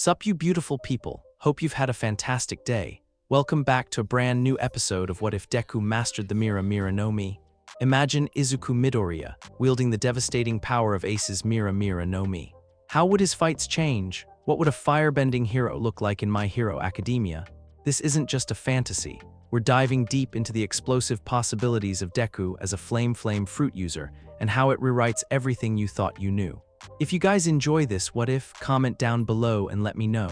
Sup you beautiful people, hope you've had a fantastic day. Welcome back to a brand new episode of What If Deku Mastered the Mera Mera no Mi. Imagine Izuku Midoriya, wielding the devastating power of Ace's Mera Mera no Mi. How would his fights change? What would a firebending hero look like in My Hero Academia? This isn't just a fantasy. We're diving deep into the explosive possibilities of Deku as a flame fruit user and how it rewrites everything you thought you knew. If you guys enjoy this What If, comment down below and let me know.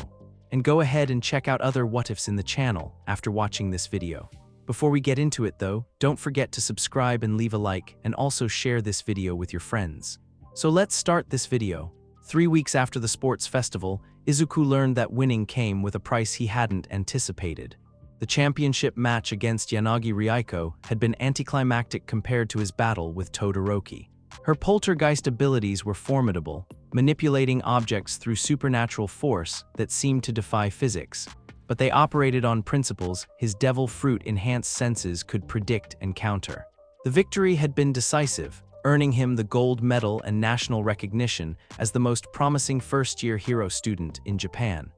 And go ahead and check out other What Ifs in the channel after watching this video. Before we get into it though, don't forget to subscribe and leave a like and also share this video with your friends. So let's start this video. 3 weeks after the sports festival, Izuku learned that winning came with a price he hadn't anticipated. The championship match against Yanagi Ryuko had been anticlimactic compared to his battle with Todoroki. Her poltergeist abilities were formidable, manipulating objects through supernatural force that seemed to defy physics. But they operated on principles his devil fruit-enhanced senses could predict and counter. The victory had been decisive, earning him the gold medal and national recognition as the most promising first-year hero student in Japan.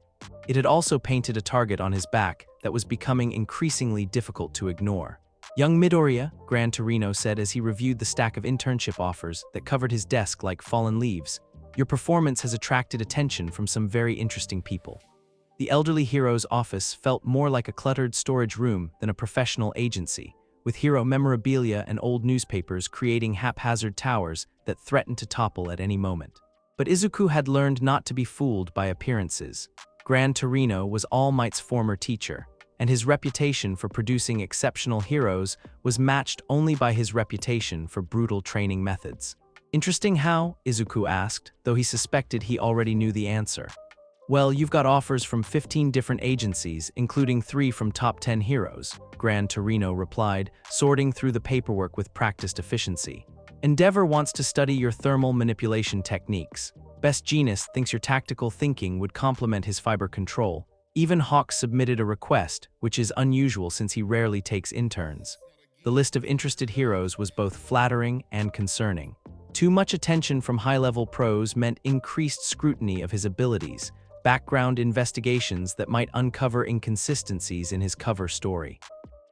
It had also painted a target on his back that was becoming increasingly difficult to ignore. Young Midoriya, Gran Torino said as he reviewed the stack of internship offers that covered his desk like fallen leaves, "Your performance has attracted attention from some very interesting people." The elderly hero's office felt more like a cluttered storage room than a professional agency, with hero memorabilia and old newspapers creating haphazard towers that threatened to topple at any moment. But Izuku had learned not to be fooled by appearances. Gran Torino was All Might's former teacher, and his reputation for producing exceptional heroes was matched only by his reputation for brutal training methods. Interesting how? Izuku asked, though he suspected he already knew the answer. Well, you've got offers from 15 different agencies, including 3 from top 10 heroes, Gran Torino replied, sorting through the paperwork with practiced efficiency. Endeavor wants to study your thermal manipulation techniques. Best Genus thinks your tactical thinking would complement his fiber control. Even Hawk submitted a request, which is unusual since he rarely takes interns. The list of interested heroes was both flattering and concerning. Too much attention from high-level pros meant increased scrutiny of his abilities, background investigations that might uncover inconsistencies in his cover story.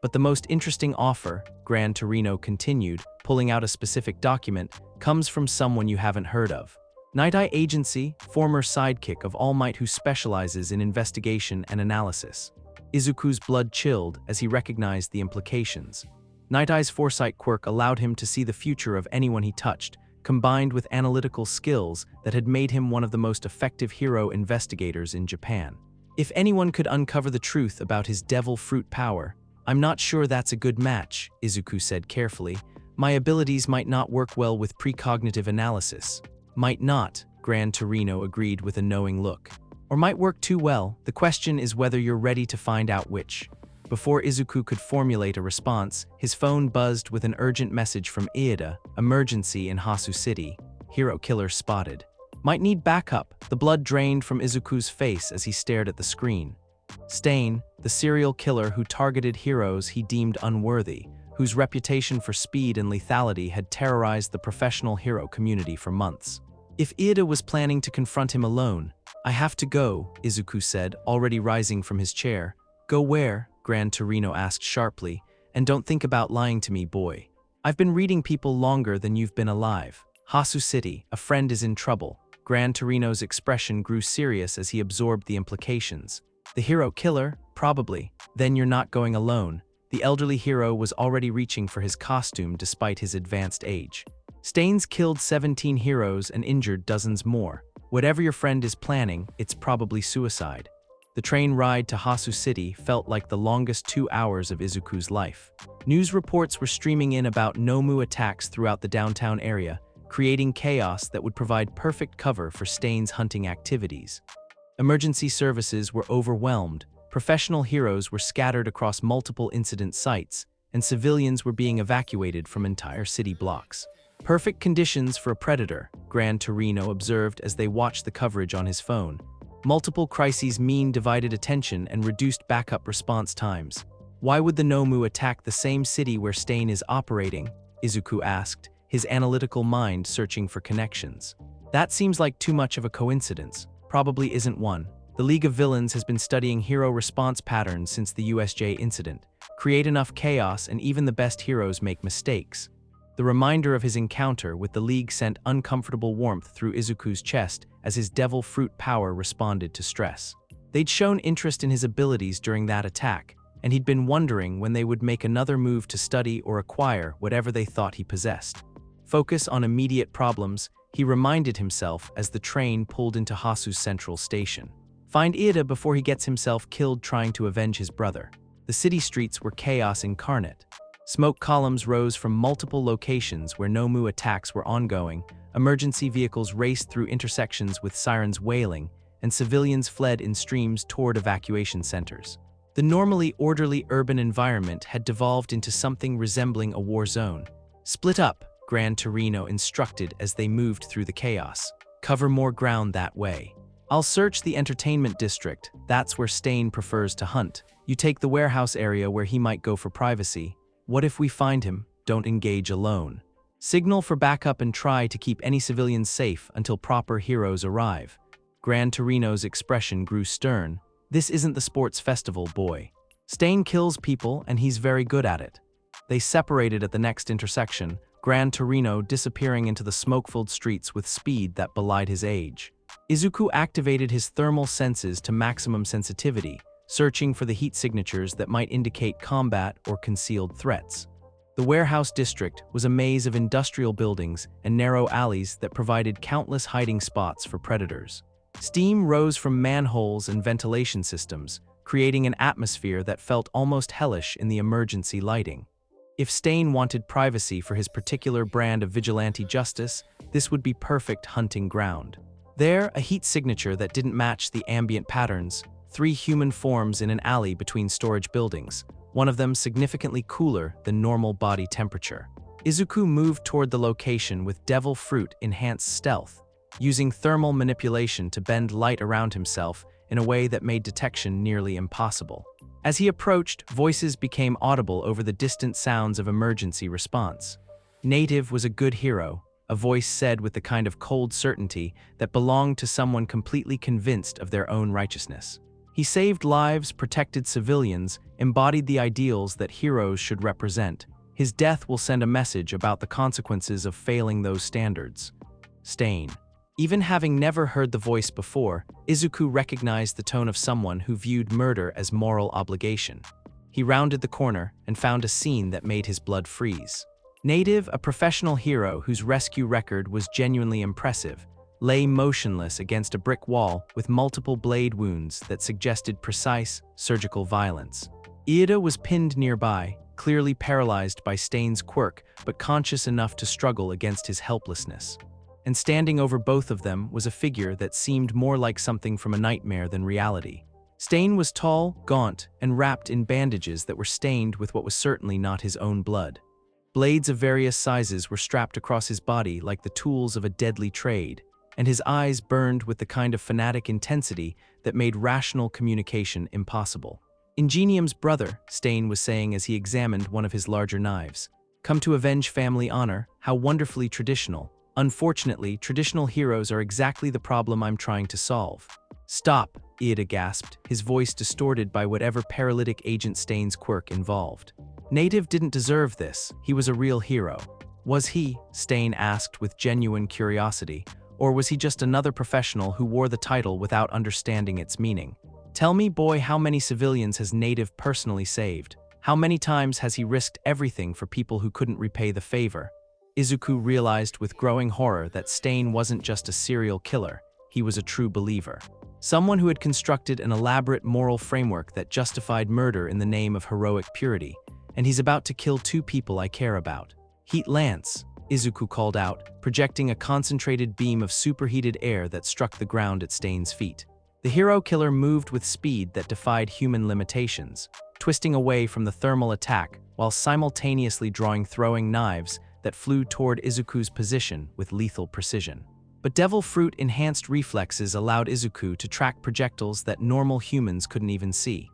But the most interesting offer, Gran Torino continued, pulling out a specific document, comes from someone you haven't heard of. Night Eye Agency, former sidekick of All Might who specializes in investigation and analysis. Izuku's blood chilled as he recognized the implications. Night Eye's foresight quirk allowed him to see the future of anyone he touched, combined with analytical skills that had made him one of the most effective hero investigators in Japan. If anyone could uncover the truth about his devil fruit power, "I'm not sure that's a good match," Izuku said carefully. "My abilities might not work well with precognitive analysis." "Might not," Gran Torino agreed with a knowing look. "Or might work too well. The question is whether you're ready to find out which." Before Izuku could formulate a response, his phone buzzed with an urgent message from Iida, "Emergency in Hasu City. Hero killer spotted." "Might need backup." The blood drained from Izuku's face as he stared at the screen. Stain, the serial killer who targeted heroes he deemed unworthy, whose reputation for speed and lethality had terrorized the professional hero community for months. If Iida was planning to confront him alone, "I have to go," Izuku said, already rising from his chair. "Go where?" Gran Torino asked sharply. "And don't think about lying to me, boy. I've been reading people longer than you've been alive. Hasu City, a friend is in trouble." Gran Torino's expression grew serious as he absorbed the implications. "The hero killer? Probably. Then you're not going alone." The elderly hero was already reaching for his costume despite his advanced age. "Stain's killed 17 heroes and injured dozens more. Whatever your friend is planning, it's probably suicide." The train ride to Hasu City felt like the longest 2 hours of Izuku's life. News reports were streaming in about Nomu attacks throughout the downtown area, creating chaos that would provide perfect cover for Stain's hunting activities. Emergency services were overwhelmed, professional heroes were scattered across multiple incident sites, and civilians were being evacuated from entire city blocks. "Perfect conditions for a predator," Gran Torino observed as they watched the coverage on his phone. Multiple crises mean divided attention and reduced backup response times. "Why would the Nomu attack the same city where Stain is operating?" Izuku asked, his analytical mind searching for connections. "That seems like too much of a coincidence." "Probably isn't one. The League of Villains has been studying hero response patterns since the USJ incident. Create enough chaos and even the best heroes make mistakes. The reminder of his encounter with the League sent uncomfortable warmth through Izuku's chest as his devil fruit power responded to stress. They'd shown interest in his abilities during that attack, and he'd been wondering when they would make another move to study or acquire whatever they thought he possessed. Focus on immediate problems, he reminded himself as the train pulled into Hasu's central station. Find Ida before he gets himself killed trying to avenge his brother. The city streets were chaos incarnate. Smoke columns rose from multiple locations where Nomu attacks were ongoing, emergency vehicles raced through intersections with sirens wailing, and civilians fled in streams toward evacuation centers. The normally orderly urban environment had devolved into something resembling a war zone. Split up, Gran Torino instructed as they moved through the chaos. Cover more ground that way. I'll search the entertainment district, that's where Stain prefers to hunt. You take the warehouse area where he might go for privacy. What if we find him? Don't engage alone. Signal for backup and try to keep any civilians safe until proper heroes arrive. Gran Torino's expression grew stern. This isn't the sports festival, boy. Stain kills people and he's very good at it. They separated at the next intersection, Gran Torino disappearing into the smoke-filled streets with speed that belied his age. Izuku activated his thermal senses to maximum sensitivity, searching for the heat signatures that might indicate combat or concealed threats. The warehouse district was a maze of industrial buildings and narrow alleys that provided countless hiding spots for predators. Steam rose from manholes and ventilation systems, creating an atmosphere that felt almost hellish in the emergency lighting. If Stain wanted privacy for his particular brand of vigilante justice, this would be perfect hunting ground. There, a heat signature that didn't match the ambient patterns, 3 human forms in an alley between storage buildings, one of them significantly cooler than normal body temperature. Izuku moved toward the location with devil fruit enhanced stealth, using thermal manipulation to bend light around himself in a way that made detection nearly impossible. As he approached, voices became audible over the distant sounds of emergency response. Native was a good hero, a voice said with the kind of cold certainty that belonged to someone completely convinced of their own righteousness. He saved lives, protected civilians, embodied the ideals that heroes should represent. His death will send a message about the consequences of failing those standards. Stain. Even having never heard the voice before, Izuku recognized the tone of someone who viewed murder as moral obligation. He rounded the corner and found a scene that made his blood freeze. Native, a professional hero whose rescue record was genuinely impressive, lay motionless against a brick wall with multiple blade wounds that suggested precise, surgical violence. Ida was pinned nearby, clearly paralyzed by Stain's quirk but conscious enough to struggle against his helplessness. And standing over both of them was a figure that seemed more like something from a nightmare than reality. Stain was tall, gaunt, and wrapped in bandages that were stained with what was certainly not his own blood. Blades of various sizes were strapped across his body like the tools of a deadly trade, and his eyes burned with the kind of fanatic intensity that made rational communication impossible. Ingenium's brother, Stain was saying as he examined one of his larger knives. Come to avenge family honor, how wonderfully traditional. Unfortunately, traditional heroes are exactly the problem I'm trying to solve. Stop, Ida gasped, his voice distorted by whatever paralytic agent Stain's quirk involved. Native didn't deserve this, he was a real hero. Was he, Stain asked with genuine curiosity, or was he just another professional who wore the title without understanding its meaning? Tell me, boy, how many civilians has Native personally saved? How many times has he risked everything for people who couldn't repay the favor? Izuku realized with growing horror that Stain wasn't just a serial killer, he was a true believer. Someone who had constructed an elaborate moral framework that justified murder in the name of heroic purity, and he's about to kill 2 people I care about. Heat Lance, Izuku called out, projecting a concentrated beam of superheated air that struck the ground at Stain's feet. The hero killer moved with speed that defied human limitations, twisting away from the thermal attack while simultaneously drawing throwing knives that flew toward Izuku's position with lethal precision. But devil fruit enhanced reflexes allowed Izuku to track projectiles that normal humans couldn't even see.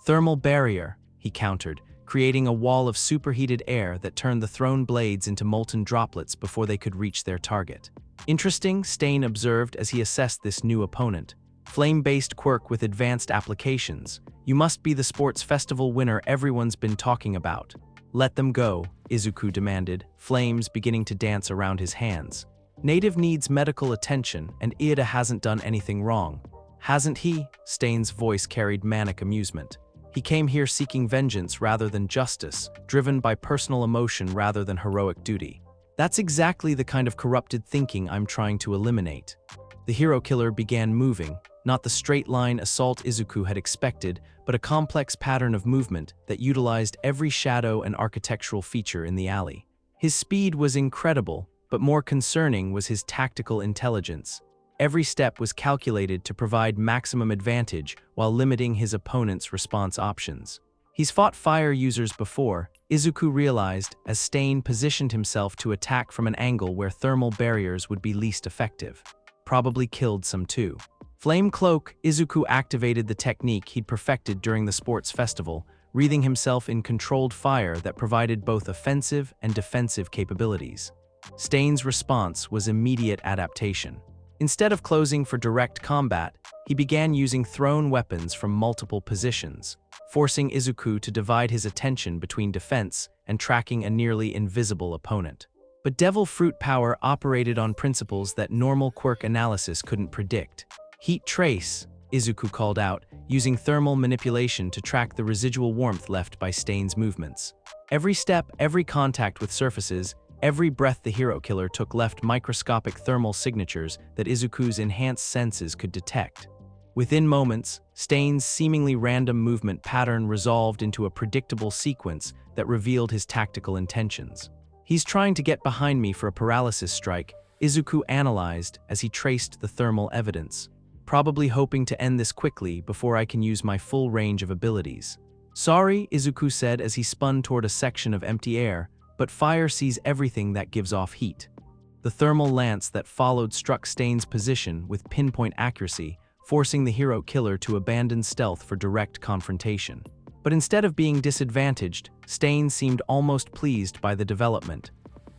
Thermal barrier, he countered, creating a wall of superheated air that turned the thrown blades into molten droplets before they could reach their target. Interesting, Stain observed as he assessed this new opponent. flame-based quirk with advanced applications. You must be the sports festival winner everyone's been talking about. Let them go, Izuku demanded, flames beginning to dance around his hands. Native needs medical attention, and Iida hasn't done anything wrong. Hasn't he? Stain's voice carried manic amusement. He came here seeking vengeance rather than justice, driven by personal emotion rather than heroic duty. That's exactly the kind of corrupted thinking I'm trying to eliminate. The hero killer began moving, not the straight-line assault Izuku had expected, but a complex pattern of movement that utilized every shadow and architectural feature in the alley. His speed was incredible, but more concerning was his tactical intelligence. Every step was calculated to provide maximum advantage while limiting his opponent's response options. He's fought fire users before, Izuku realized as Stain positioned himself to attack from an angle where thermal barriers would be least effective. Probably killed some too. Flame Cloak, Izuku activated the technique he'd perfected during the sports festival, wreathing himself in controlled fire that provided both offensive and defensive capabilities. Stain's response was immediate adaptation. Instead of closing for direct combat, he began using thrown weapons from multiple positions, forcing Izuku to divide his attention between defense and tracking a nearly invisible opponent. But Devil Fruit power operated on principles that normal quirk analysis couldn't predict. Heat Trace, Izuku called out, using thermal manipulation to track the residual warmth left by Stain's movements. Every step, every contact with surfaces, every breath the hero killer took left microscopic thermal signatures that Izuku's enhanced senses could detect. Within moments, Stain's seemingly random movement pattern resolved into a predictable sequence that revealed his tactical intentions. He's trying to get behind me for a paralysis strike, Izuku analyzed as he traced the thermal evidence, probably hoping to end this quickly before I can use my full range of abilities. Sorry, Izuku said as he spun toward a section of empty air, but fire sees everything that gives off heat. The thermal lance that followed struck Stain's position with pinpoint accuracy, forcing the hero killer to abandon stealth for direct confrontation. But instead of being disadvantaged, Stain seemed almost pleased by the development.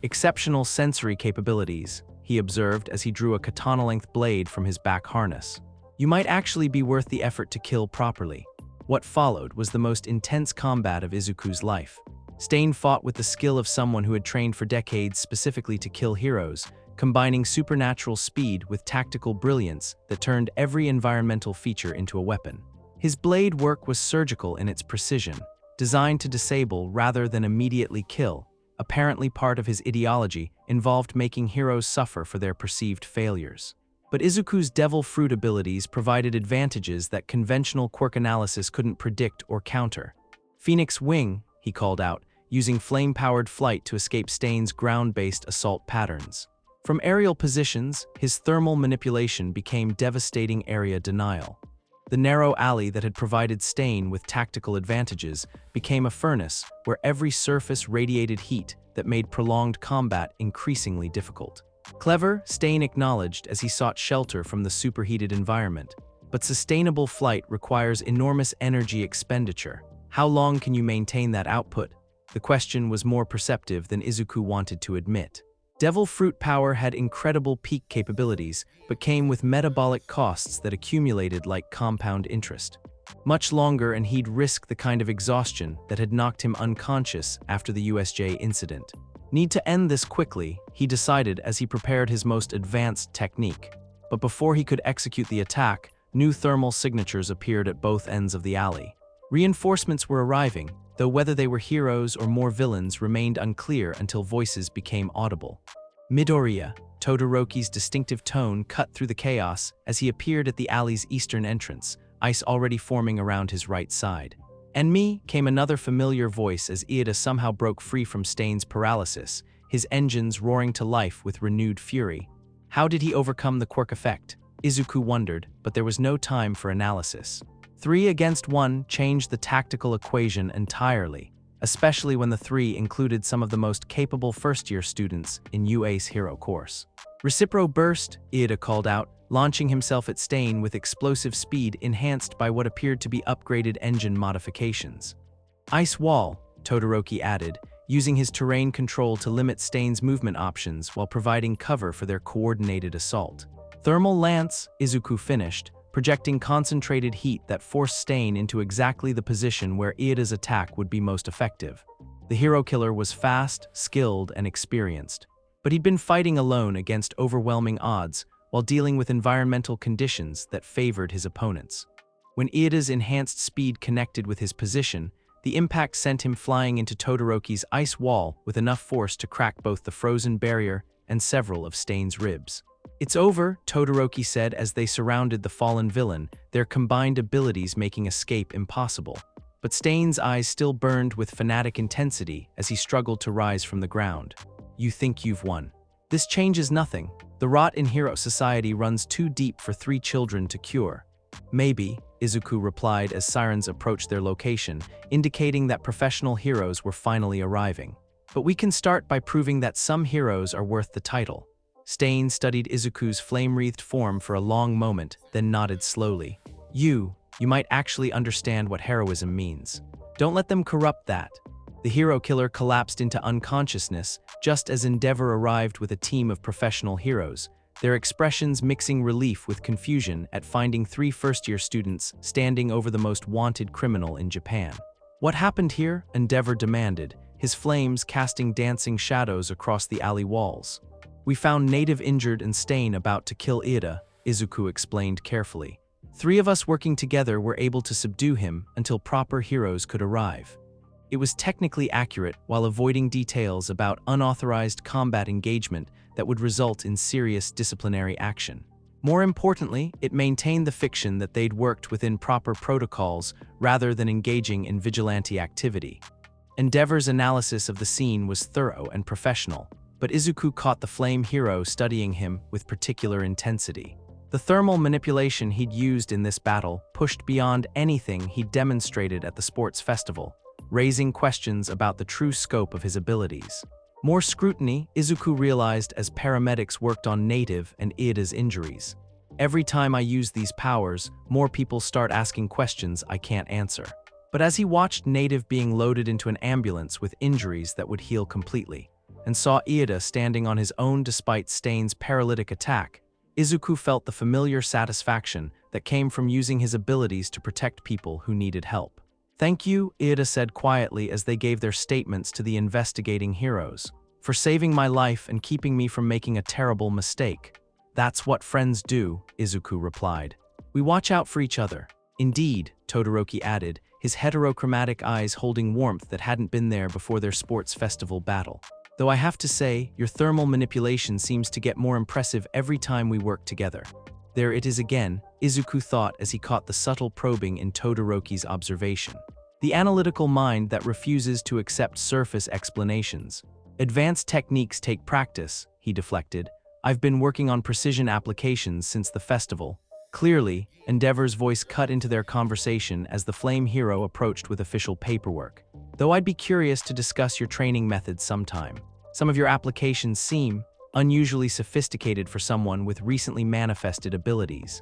Exceptional sensory capabilities, he observed as he drew a katana-length blade from his back harness. You might actually be worth the effort to kill properly. What followed was the most intense combat of Izuku's life. Stain fought with the skill of someone who had trained for decades specifically to kill heroes, combining supernatural speed with tactical brilliance that turned every environmental feature into a weapon. His blade work was surgical in its precision, designed to disable rather than immediately kill. Apparently part of his ideology involved making heroes suffer for their perceived failures. But Izuku's Devil Fruit abilities provided advantages that conventional quirk analysis couldn't predict or counter. Phoenix Wing, he called out, using flame-powered flight to escape Stain's ground-based assault patterns. From aerial positions, his thermal manipulation became devastating area denial. The narrow alley that had provided Stain with tactical advantages became a furnace where every surface radiated heat that made prolonged combat increasingly difficult. Clever, Stain acknowledged as he sought shelter from the superheated environment. But sustainable flight requires enormous energy expenditure. How long can you maintain that output? The question was more perceptive than Izuku wanted to admit. Devil Fruit power had incredible peak capabilities, but came with metabolic costs that accumulated like compound interest. Much longer and he'd risk the kind of exhaustion that had knocked him unconscious after the USJ incident. Need to end this quickly, he decided as he prepared his most advanced technique. But before he could execute the attack, new thermal signatures appeared at both ends of the alley. Reinforcements were arriving, though whether they were heroes or more villains remained unclear until voices became audible. Midoriya, Todoroki's distinctive tone cut through the chaos as he appeared at the alley's eastern entrance, ice already forming around his right side. And me, came another familiar voice as Iida somehow broke free from Stain's paralysis, his engines roaring to life with renewed fury. How did he overcome the quirk effect? Izuku wondered, but there was no time for analysis. 3 against 1 changed the tactical equation entirely, especially when the 3 included some of the most capable first-year students in UA's hero course. Recipro Burst, Iida called out, launching himself at Stain with explosive speed enhanced by what appeared to be upgraded engine modifications. Ice Wall, Todoroki added, using his terrain control to limit Stain's movement options while providing cover for their coordinated assault. Thermal Lance, Izuku finished, projecting concentrated heat that forced Stain into exactly the position where Ieda's attack would be most effective. The hero killer was fast, skilled, and experienced, but he'd been fighting alone against overwhelming odds while dealing with environmental conditions that favored his opponents. When Ieda's enhanced speed connected with his position, the impact sent him flying into Todoroki's ice wall with enough force to crack both the frozen barrier and several of Stain's ribs. "It's over," Todoroki said as they surrounded the fallen villain, their combined abilities making escape impossible. But Stain's eyes still burned with fanatic intensity as he struggled to rise from the ground. "You think you've won. This changes nothing. The rot in hero society runs too deep for 3 children to cure." "Maybe," Izuku replied as sirens approached their location, indicating that professional heroes were finally arriving. "But we can start by proving that some heroes are worth the title." Stain studied Izuku's flame-wreathed form for a long moment, then nodded slowly. You might actually understand what heroism means. Don't let them corrupt that." The hero killer collapsed into unconsciousness just as Endeavor arrived with a team of professional heroes, their expressions mixing relief with confusion at finding 3 first-year students standing over the most wanted criminal in Japan. "What happened here?" Endeavor demanded, his flames casting dancing shadows across the alley walls. "We found Native injured and Stain about to kill Iida," Izuku explained carefully. 3 of us working together were able to subdue him until proper heroes could arrive." It was technically accurate while avoiding details about unauthorized combat engagement that would result in serious disciplinary action. More importantly, it maintained the fiction that they'd worked within proper protocols rather than engaging in vigilante activity. Endeavor's analysis of the scene was thorough and professional, but Izuku caught the flame hero studying him with particular intensity. The thermal manipulation he'd used in this battle pushed beyond anything he'd demonstrated at the sports festival, raising questions about the true scope of his abilities. More scrutiny, Izuku realized as paramedics worked on Native and Iida's injuries. "Every time I use these powers, more people start asking questions I can't answer." But as he watched Native being loaded into an ambulance with injuries that would heal completely, and saw Iida standing on his own despite Stain's paralytic attack, Izuku felt the familiar satisfaction that came from using his abilities to protect people who needed help. "Thank you," Iida said quietly as they gave their statements to the investigating heroes, "for saving my life and keeping me from making a terrible mistake." "That's what friends do," Izuku replied. "We watch out for each other." "Indeed," Todoroki added, his heterochromatic eyes holding warmth that hadn't been there before their sports festival battle. "Though I have to say, your thermal manipulation seems to get more impressive every time we work together." There it is again, Izuku thought as he caught the subtle probing in Todoroki's observation. The analytical mind that refuses to accept surface explanations. "Advanced techniques take practice," he deflected. "I've been working on precision applications since the festival." Clearly, Endeavor's voice cut into their conversation as the flame hero approached with official paperwork. "Though I'd be curious to discuss your training methods sometime. Some of your applications seem unusually sophisticated for someone with recently manifested abilities."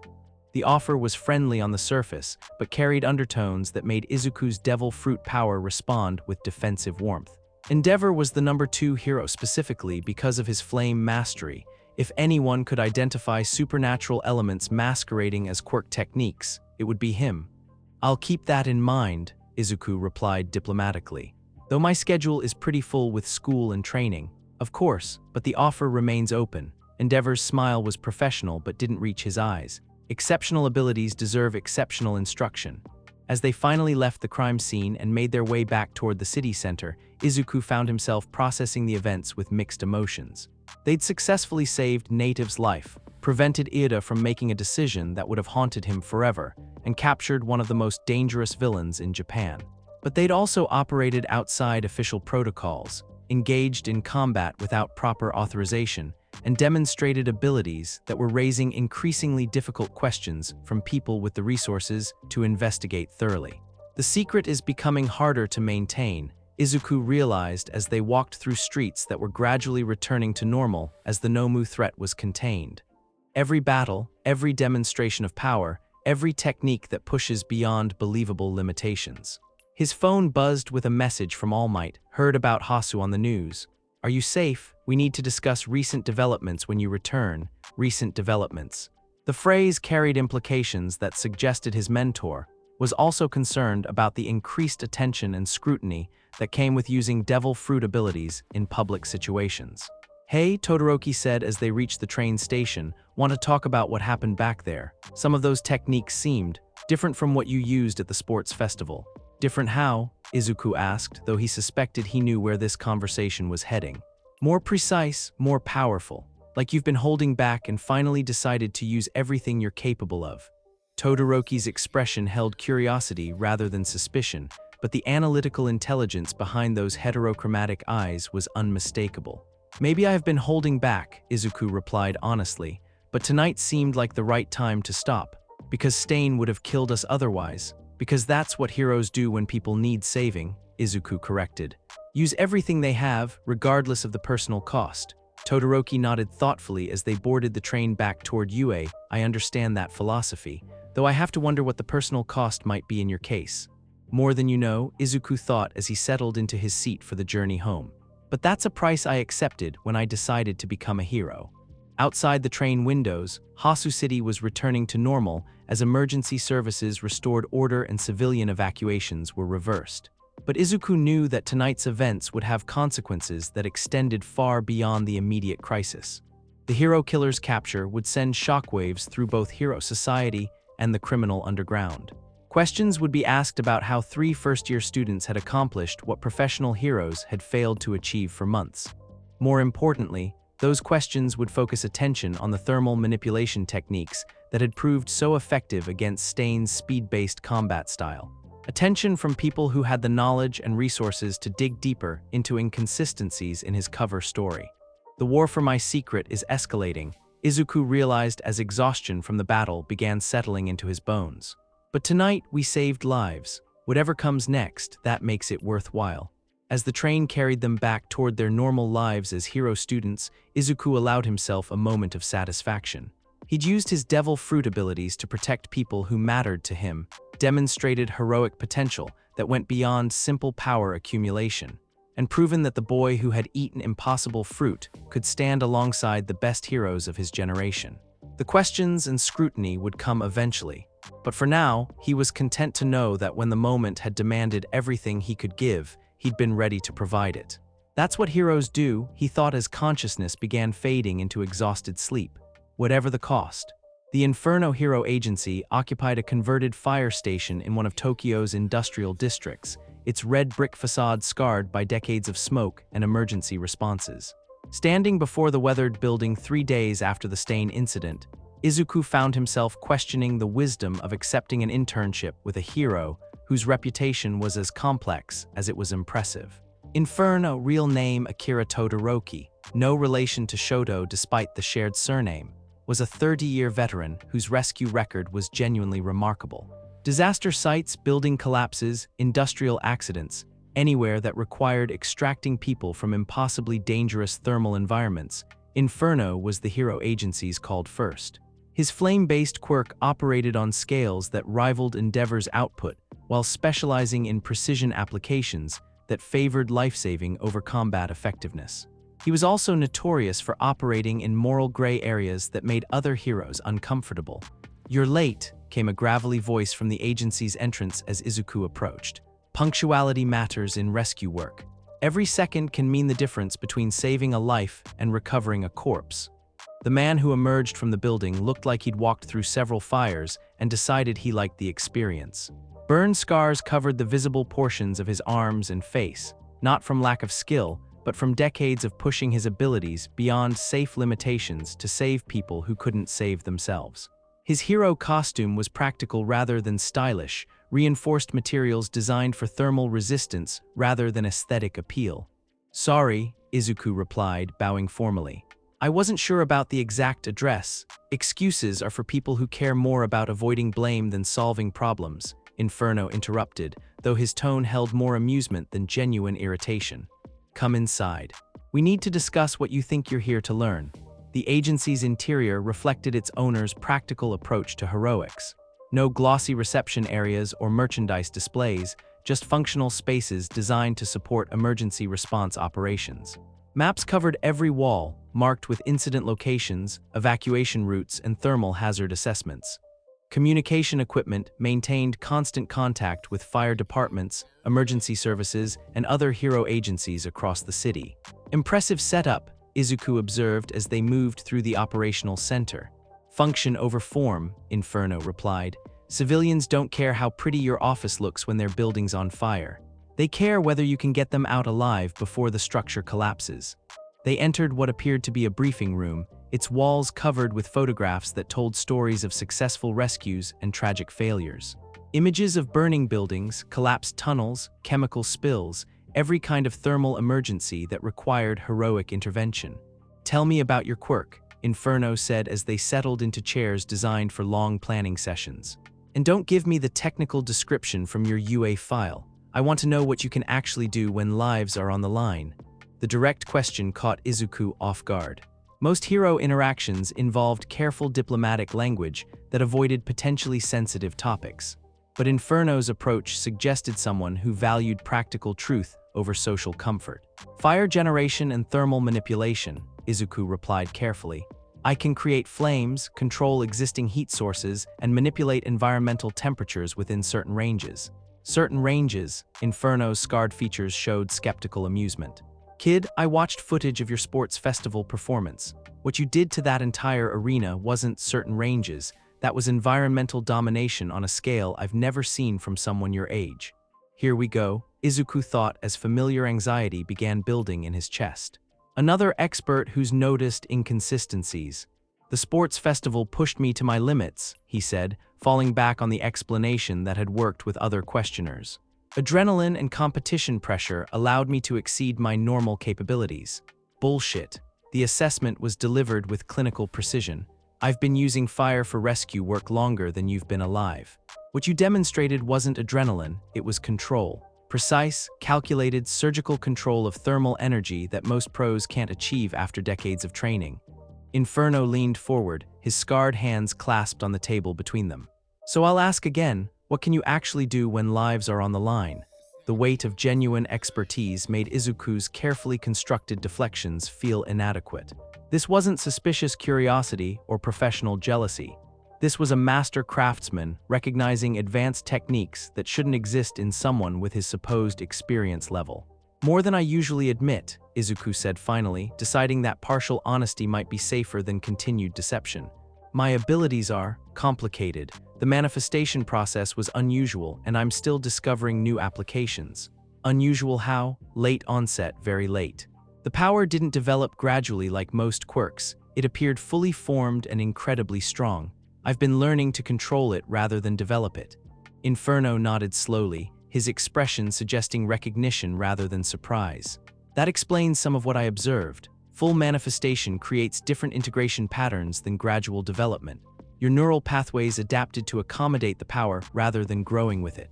The offer was friendly on the surface, but carried undertones that made Izuku's devil fruit power respond with defensive warmth. Endeavor was the number 2 hero specifically because of his flame mastery. If anyone could identify supernatural elements masquerading as quirk techniques, it would be him. "I'll keep that in mind," Izuku replied diplomatically. "Though my schedule is pretty full with school and training." "Of course, but the offer remains open." Endeavor's smile was professional but didn't reach his eyes. Exceptional abilities deserve exceptional instruction. As they finally left the crime scene and made their way back toward the city center, Izuku found himself processing the events with mixed emotions. They'd successfully saved Native's life, prevented Iida from making a decision that would have haunted him forever, and captured one of the most dangerous villains in Japan. But they'd also operated outside official protocols, engaged in combat without proper authorization, and demonstrated abilities that were raising increasingly difficult questions from people with the resources to investigate thoroughly. The secret is becoming harder to maintain, Izuku realized as they walked through streets that were gradually returning to normal as the Nomu threat was contained. Every battle, every demonstration of power, every technique that pushes beyond believable limitations. His phone buzzed with a message from All Might, heard about Hasu on the news. "Are you safe? We need to discuss recent developments when you return." Recent developments. The phrase carried implications that suggested his mentor was also concerned about the increased attention and scrutiny that came with using devil fruit abilities in public situations. "Hey," Todoroki said as they reached the train station, "want to talk about what happened back there? Some of those techniques seemed different from what you used at the sports festival." "Different how?" Izuku asked, though he suspected he knew where this conversation was heading. "More precise, more powerful. Like you've been holding back and finally decided to use everything you're capable of." Todoroki's expression held curiosity rather than suspicion, but the analytical intelligence behind those heterochromatic eyes was unmistakable. "Maybe I have been holding back," Izuku replied honestly, "but tonight seemed like the right time to stop. Because Stain would have killed us otherwise. Because that's what heroes do when people need saving," Izuku corrected. "Use everything they have, regardless of the personal cost." Todoroki nodded thoughtfully as they boarded the train back toward UA. "I understand that philosophy, though I have to wonder what the personal cost might be in your case." "More than you know," Izuku thought as he settled into his seat for the journey home. "But that's a price I accepted when I decided to become a hero." Outside the train windows, Hasu City was returning to normal as emergency services restored order and civilian evacuations were reversed. But Izuku knew that tonight's events would have consequences that extended far beyond the immediate crisis. The hero killer's capture would send shockwaves through both hero society and the criminal underground. Questions would be asked about how 3 first-year students had accomplished what professional heroes had failed to achieve for months. More importantly, those questions would focus attention on the thermal manipulation techniques that had proved so effective against Stain's speed-based combat style. Attention from people who had the knowledge and resources to dig deeper into inconsistencies in his cover story. "The war for my secret is escalating," Izuku realized as exhaustion from the battle began settling into his bones. "But tonight we saved lives. Whatever comes next, that makes it worthwhile." As the train carried them back toward their normal lives as hero students, Izuku allowed himself a moment of satisfaction. He'd used his devil fruit abilities to protect people who mattered to him, demonstrated heroic potential that went beyond simple power accumulation, and proven that the boy who had eaten impossible fruit could stand alongside the best heroes of his generation. The questions and scrutiny would come eventually, but for now, he was content to know that when the moment had demanded everything he could give, he'd been ready to provide it. That's what heroes do, he thought as consciousness began fading into exhausted sleep. Whatever the cost. The Inferno Hero Agency occupied a converted fire station in one of Tokyo's industrial districts, its red brick facade scarred by decades of smoke and emergency responses. Standing before the weathered building 3 days after the Stain incident, Izuku found himself questioning the wisdom of accepting an internship with a hero whose reputation was as complex as it was impressive. Inferno, real name Akira Todoroki, no relation to Shoto despite the shared surname, was a 30-year veteran whose rescue record was genuinely remarkable. Disaster sites, building collapses, industrial accidents, anywhere that required extracting people from impossibly dangerous thermal environments, Inferno was the hero agency's called first. His flame-based quirk operated on scales that rivaled Endeavor's output, while specializing in precision applications that favored life-saving over combat effectiveness. He was also notorious for operating in moral gray areas that made other heroes uncomfortable. "You're late," came a gravelly voice from the agency's entrance as Izuku approached. "Punctuality matters in rescue work. Every second can mean the difference between saving a life and recovering a corpse." The man who emerged from the building looked like he'd walked through several fires and decided he liked the experience. Burn scars covered the visible portions of his arms and face, not from lack of skill, but from decades of pushing his abilities beyond safe limitations to save people who couldn't save themselves. His hero costume was practical rather than stylish, reinforced materials designed for thermal resistance rather than aesthetic appeal. "Sorry," Izuku replied, bowing formally. "I wasn't sure about the exact address. Excuses are for people who care more about avoiding blame than solving problems," Inferno interrupted, though his tone held more amusement than genuine irritation. "Come inside. We need to discuss what you think you're here to learn." The agency's interior reflected its owner's practical approach to heroics. No glossy reception areas or merchandise displays, just functional spaces designed to support emergency response operations. Maps covered every wall, marked with incident locations, evacuation routes, and thermal hazard assessments. Communication equipment maintained constant contact with fire departments, emergency services, and other hero agencies across the city. Impressive setup, Izuku observed as they moved through the operational center. Function over form, Inferno replied. Civilians don't care how pretty your office looks when their building's on fire. They care whether you can get them out alive before the structure collapses. They entered what appeared to be a briefing room, its walls covered with photographs that told stories of successful rescues and tragic failures. Images of burning buildings, collapsed tunnels, chemical spills, every kind of thermal emergency that required heroic intervention. "Tell me about your quirk," Inferno said as they settled into chairs designed for long planning sessions. "And don't give me the technical description from your UA file. I want to know what you can actually do when lives are on the line." The direct question caught Izuku off guard. Most hero interactions involved careful diplomatic language that avoided potentially sensitive topics. But Inferno's approach suggested someone who valued practical truth over social comfort. "Fire generation and thermal manipulation," Izuku replied carefully. "I can create flames, control existing heat sources, and manipulate environmental temperatures within certain ranges." Certain ranges, Inferno's scarred features showed skeptical amusement. "Kid, I watched footage of your sports festival performance. What you did to that entire arena wasn't certain ranges, that was environmental domination on a scale I've never seen from someone your age." "Here we go," Izuku thought as familiar anxiety began building in his chest. Another expert who's noticed inconsistencies. "The sports festival pushed me to my limits," he said, falling back on the explanation that had worked with other questioners. "Adrenaline and competition pressure allowed me to exceed my normal capabilities." Bullshit. The assessment was delivered with clinical precision. "I've been using fire for rescue work longer than you've been alive. What you demonstrated wasn't adrenaline, it was control. Precise, calculated, surgical control of thermal energy that most pros can't achieve after decades of training." Inferno leaned forward, his scarred hands clasped on the table between them. "So I'll ask again, what can you actually do when lives are on the line?" The weight of genuine expertise made Izuku's carefully constructed deflections feel inadequate. This wasn't suspicious curiosity or professional jealousy. This was a master craftsman recognizing advanced techniques that shouldn't exist in someone with his supposed experience level. "More than I usually admit," Izuku said finally, deciding that partial honesty might be safer than continued deception. "My abilities are complicated. The manifestation process was unusual, and I'm still discovering new applications." "Unusual how?" "Late onset, very late. The power didn't develop gradually like most quirks. It appeared fully formed and incredibly strong. I've been learning to control it rather than develop it." Inferno nodded slowly, his expression suggesting recognition rather than surprise. "That explains some of what I observed. Full manifestation creates different integration patterns than gradual development. Your neural pathways adapted to accommodate the power rather than growing with it."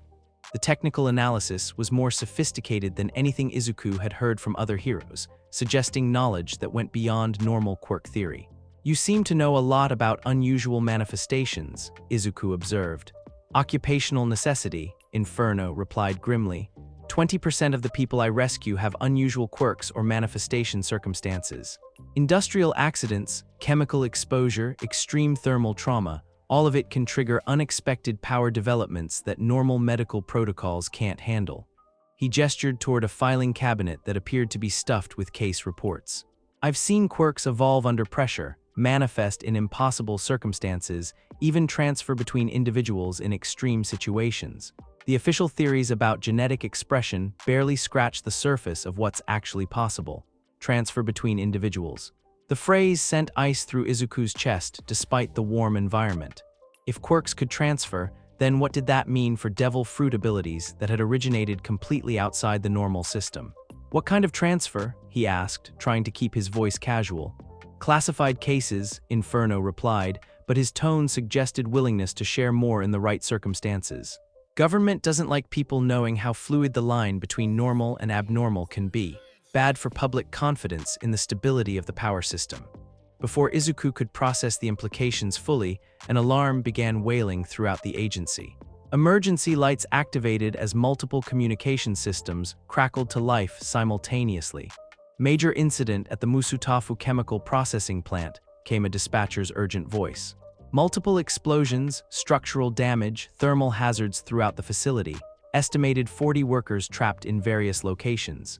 The technical analysis was more sophisticated than anything Izuku had heard from other heroes, suggesting knowledge that went beyond normal quirk theory. "You seem to know a lot about unusual manifestations," Izuku observed. "Occupational necessity," Inferno replied grimly. 20% of the people I rescue have unusual quirks or manifestation circumstances. Industrial accidents, chemical exposure, extreme thermal trauma, all of it can trigger unexpected power developments that normal medical protocols can't handle." He gestured toward a filing cabinet that appeared to be stuffed with case reports. "I've seen quirks evolve under pressure, manifest in impossible circumstances, even transfer between individuals in extreme situations. The official theories about genetic expression barely scratch the surface of what's actually possible. Transfer between individuals." The phrase sent ice through Izuku's chest despite the warm environment. If quirks could transfer, then what did that mean for devil fruit abilities that had originated completely outside the normal system? "What kind of transfer?" he asked, trying to keep his voice casual. "Classified cases," Inferno replied, but his tone suggested willingness to share more in the right circumstances. "Government doesn't like people knowing how fluid the line between normal and abnormal can be. Bad for public confidence in the stability of the power system." Before Izuku could process the implications fully, an alarm began wailing throughout the agency. Emergency lights activated as multiple communication systems crackled to life simultaneously. Major incident at the Musutafu chemical processing plant, came a dispatcher's urgent voice. Multiple explosions, structural damage, thermal hazards throughout the facility. Estimated 40 workers trapped in various locations.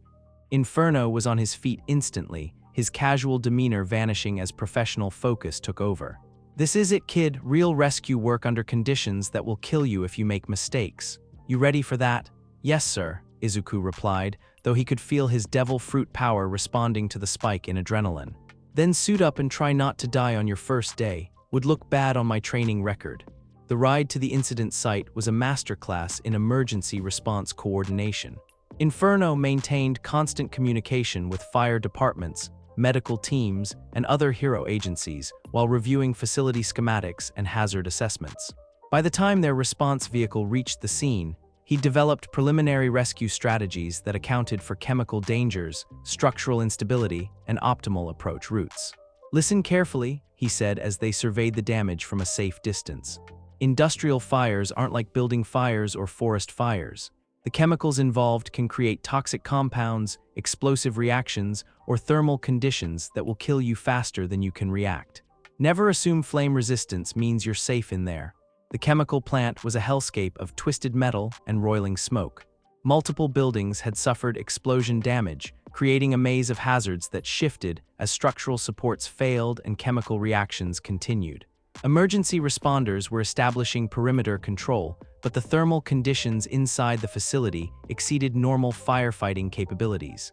Inferno was on his feet instantly, his casual demeanor vanishing as professional focus took over. "This is it, kid, real rescue work under conditions that will kill you if you make mistakes. You ready for that?" "Yes, sir," Izuku replied, though he could feel his devil fruit power responding to the spike in adrenaline. "Then suit up and try not to die on your first day. Would look bad on my training record." The ride to the incident site was a masterclass in emergency response coordination. Inferno maintained constant communication with fire departments, medical teams, and other hero agencies while reviewing facility schematics and hazard assessments. By the time their response vehicle reached the scene, he developed preliminary rescue strategies that accounted for chemical dangers, structural instability, and optimal approach routes. "Listen carefully," he said as they surveyed the damage from a safe distance. "Industrial fires aren't like building fires or forest fires. The chemicals involved can create toxic compounds, explosive reactions, or thermal conditions that will kill you faster than you can react. Never assume flame resistance means you're safe in there." The chemical plant was a hellscape of twisted metal and roiling smoke. Multiple buildings had suffered explosion damage, creating a maze of hazards that shifted as structural supports failed and chemical reactions continued. Emergency responders were establishing perimeter control, but the thermal conditions inside the facility exceeded normal firefighting capabilities.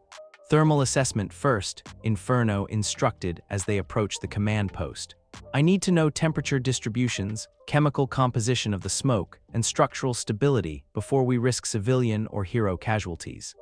"Thermal assessment first," Inferno instructed as they approached the command post. "I need to know temperature distributions, chemical composition of the smoke, and structural stability before we risk civilian or hero casualties."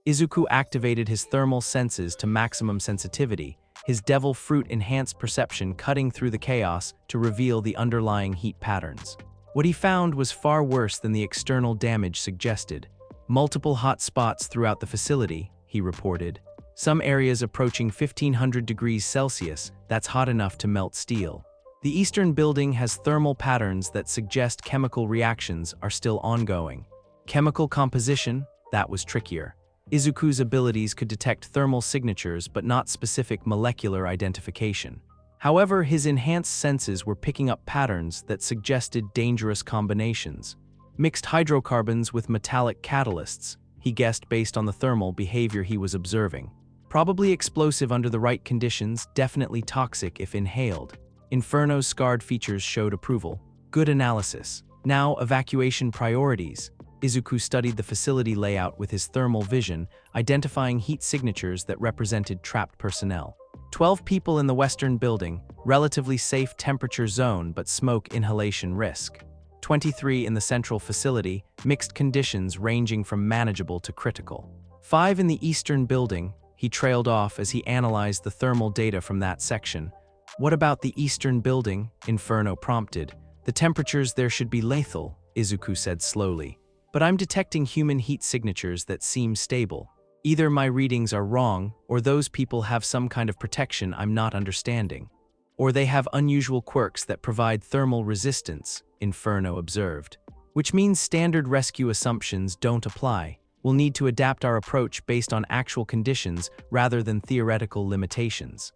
Izuku activated his thermal senses to maximum sensitivity, his devil fruit-enhanced perception cutting through the chaos to reveal the underlying heat patterns. What he found was far worse than the external damage suggested. Multiple hot spots throughout the facility, he reported. Some areas approaching 1500 degrees Celsius, that's hot enough to melt steel. The eastern building has thermal patterns that suggest chemical reactions are still ongoing. Chemical composition, that was trickier. Izuku's abilities could detect thermal signatures but not specific molecular identification. However, his enhanced senses were picking up patterns that suggested dangerous combinations. Mixed hydrocarbons with metallic catalysts, he guessed based on the thermal behavior he was observing. Probably explosive under the right conditions, definitely toxic if inhaled. Inferno's scarred features showed approval. Good analysis. Now, evacuation priorities. Izuku studied the facility layout with his thermal vision, identifying heat signatures that represented trapped personnel. 12 people in the western building, relatively safe temperature zone but smoke inhalation risk. 23 in the central facility, mixed conditions ranging from manageable to critical. 5 in the eastern building, he trailed off as he analyzed the thermal data from that section. "What about the eastern building?" Inferno prompted. "The temperatures there should be lethal," Izuku said slowly. "But I'm detecting human heat signatures that seem stable. Either my readings are wrong, or those people have some kind of protection I'm not understanding. Or they have unusual quirks that provide thermal resistance," Inferno observed. "Which means standard rescue assumptions don't apply. We'll need to adapt our approach based on actual conditions rather than theoretical limitations."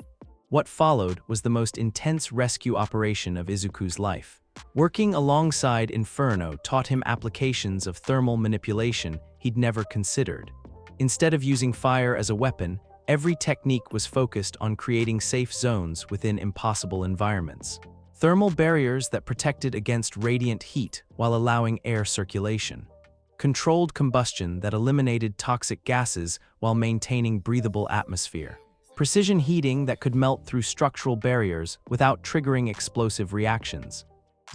What followed was the most intense rescue operation of Izuku's life. Working alongside Inferno taught him applications of thermal manipulation he'd never considered. Instead of using fire as a weapon, every technique was focused on creating safe zones within impossible environments. Thermal barriers that protected against radiant heat while allowing air circulation. Controlled combustion that eliminated toxic gases while maintaining breathable atmosphere. Precision heating that could melt through structural barriers without triggering explosive reactions.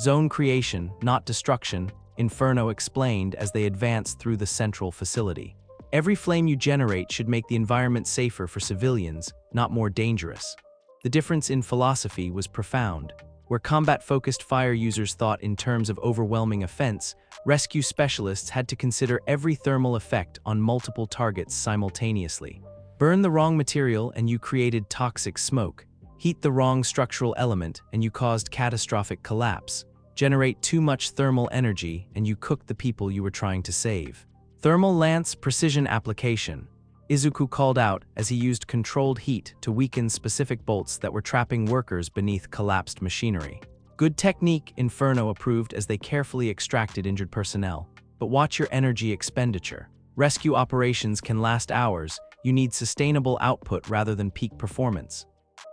Zone creation, not destruction, Inferno explained as they advanced through the central facility. Every flame you generate should make the environment safer for civilians, not more dangerous. The difference in philosophy was profound. Where combat-focused fire users thought in terms of overwhelming offense, rescue specialists had to consider every thermal effect on multiple targets simultaneously. Burn the wrong material and you created toxic smoke. Heat the wrong structural element and you caused catastrophic collapse. Generate too much thermal energy and you cooked the people you were trying to save. Thermal lance precision application. Izuku called out as he used controlled heat to weaken specific bolts that were trapping workers beneath collapsed machinery. Good technique, Inferno approved as they carefully extracted injured personnel. But watch your energy expenditure. Rescue operations can last hours. You need sustainable output rather than peak performance.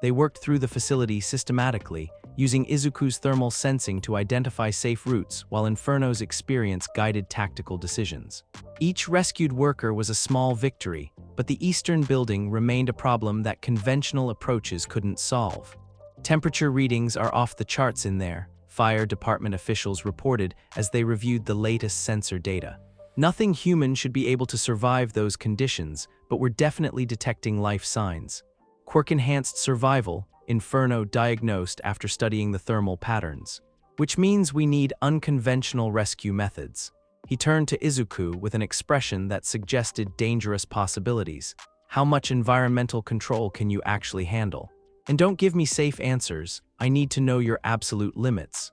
They worked through the facility systematically, using Izuku's thermal sensing to identify safe routes, while Inferno's experience guided tactical decisions. Each rescued worker was a small victory, but the eastern building remained a problem that conventional approaches couldn't solve. Temperature readings are off the charts in there, fire department officials reported as they reviewed the latest sensor data. Nothing human should be able to survive those conditions, but we're definitely detecting life signs. Quirk-enhanced survival, Inferno diagnosed after studying the thermal patterns. Which means we need unconventional rescue methods. He turned to Izuku with an expression that suggested dangerous possibilities. How much environmental control can you actually handle? And don't give me safe answers, I need to know your absolute limits.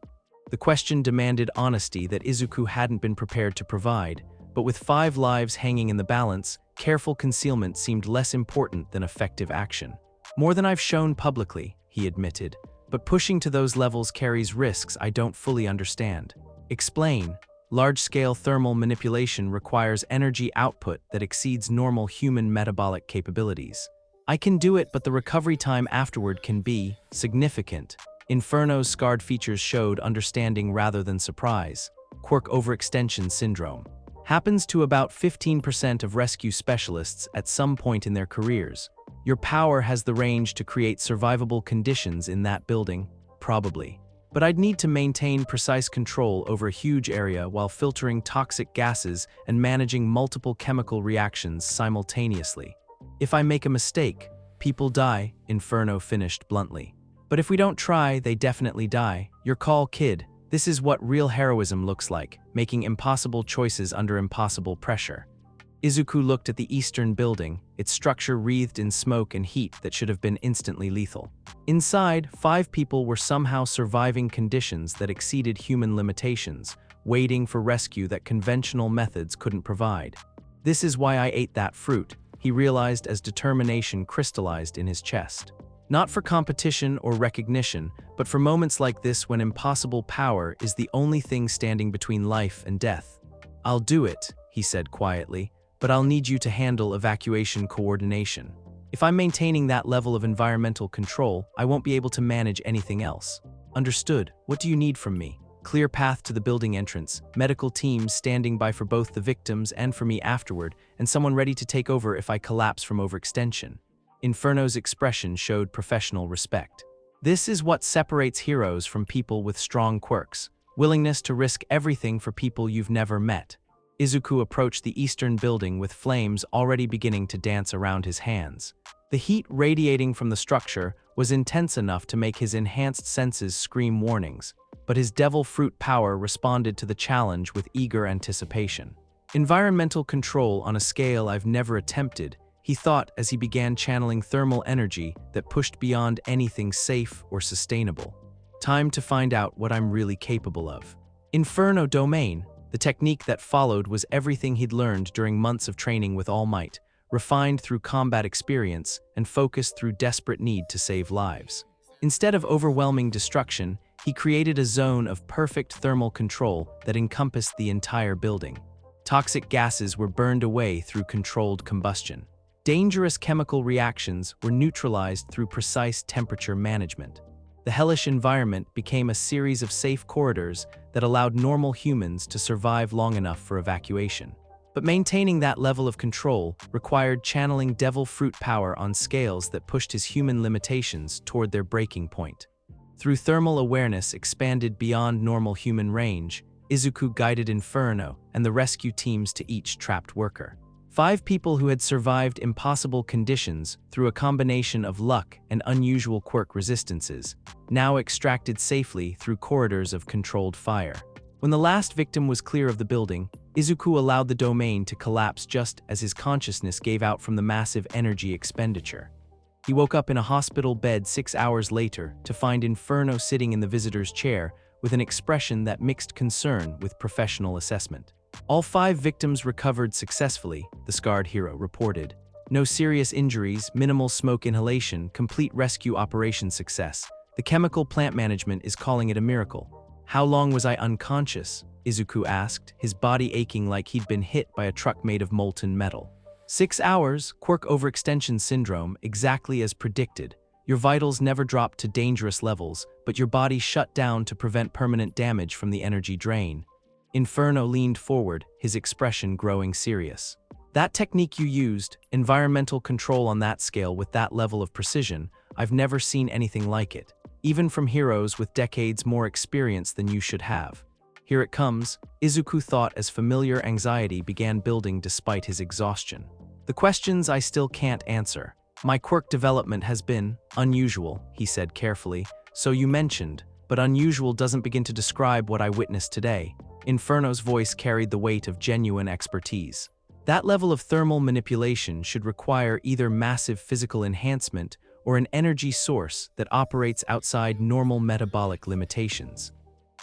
The question demanded honesty that Izuku hadn't been prepared to provide, but with 5 lives hanging in the balance, careful concealment seemed less important than effective action. More than I've shown publicly, he admitted, but pushing to those levels carries risks I don't fully understand. Explain. Large-scale thermal manipulation requires energy output that exceeds normal human metabolic capabilities. I can do it, but the recovery time afterward can be significant. Inferno's scarred features showed understanding rather than surprise. Quirk overextension syndrome. Happens to about 15% of rescue specialists at some point in their careers. Your power has the range to create survivable conditions in that building, probably. But I'd need to maintain precise control over a huge area while filtering toxic gases and managing multiple chemical reactions simultaneously. If I make a mistake, people die, Inferno finished bluntly. But if we don't try, they definitely die. Your call, kid. This is what real heroism looks like, making impossible choices under impossible pressure. Izuku looked at the eastern building, its structure wreathed in smoke and heat that should have been instantly lethal. Inside, 5 people were somehow surviving conditions that exceeded human limitations, waiting for rescue that conventional methods couldn't provide. This is why I ate that fruit, he realized as determination crystallized in his chest. Not for competition or recognition, but for moments like this when impossible power is the only thing standing between life and death. I'll do it, he said quietly, but I'll need you to handle evacuation coordination. If I'm maintaining that level of environmental control, I won't be able to manage anything else. Understood. What do you need from me? Clear path to the building entrance, medical teams standing by for both the victims and for me afterward, and someone ready to take over if I collapse from overextension. Inferno's expression showed professional respect. This is what separates heroes from people with strong quirks, willingness to risk everything for people you've never met. Izuku approached the eastern building with flames already beginning to dance around his hands. The heat radiating from the structure was intense enough to make his enhanced senses scream warnings, but his devil fruit power responded to the challenge with eager anticipation. Environmental control on a scale I've never attempted, he thought as he began channeling thermal energy that pushed beyond anything safe or sustainable. Time to find out what I'm really capable of. Inferno domain. The technique that followed was everything he'd learned during months of training with All Might, refined through combat experience and focused through desperate need to save lives. Instead of overwhelming destruction, he created a zone of perfect thermal control that encompassed the entire building. Toxic gases were burned away through controlled combustion. Dangerous chemical reactions were neutralized through precise temperature management. The hellish environment became a series of safe corridors that allowed normal humans to survive long enough for evacuation. But maintaining that level of control required channeling devil fruit power on scales that pushed his human limitations toward their breaking point. Through thermal awareness expanded beyond normal human range, Izuku guided Inferno and the rescue teams to each trapped worker. 5 people who had survived impossible conditions through a combination of luck and unusual quirk resistances, now extracted safely through corridors of controlled fire. When the last victim was clear of the building, Izuku allowed the domain to collapse just as his consciousness gave out from the massive energy expenditure. He woke up in a hospital bed 6 hours later to find Inferno sitting in the visitor's chair with an expression that mixed concern with professional assessment. All 5 victims recovered successfully, the scarred hero reported. No serious injuries, minimal smoke inhalation, complete rescue operation success. The chemical plant management is calling it a miracle. How long was I unconscious? Izuku asked, his body aching like he'd been hit by a truck made of molten metal. 6 hours, quirk overextension syndrome, exactly as predicted. Your vitals never dropped to dangerous levels, but your body shut down to prevent permanent damage from the energy drain. Inferno leaned forward, his expression growing serious. That technique you used, environmental control on that scale with that level of precision, I've never seen anything like it. Even from heroes with decades more experience than you should have. Here it comes, Izuku thought as familiar anxiety began building despite his exhaustion. The questions I still can't answer. My quirk development has been unusual, he said carefully. So you mentioned, but unusual doesn't begin to describe what I witnessed today. Inferno's voice carried the weight of genuine expertise. That level of thermal manipulation should require either massive physical enhancement or an energy source that operates outside normal metabolic limitations.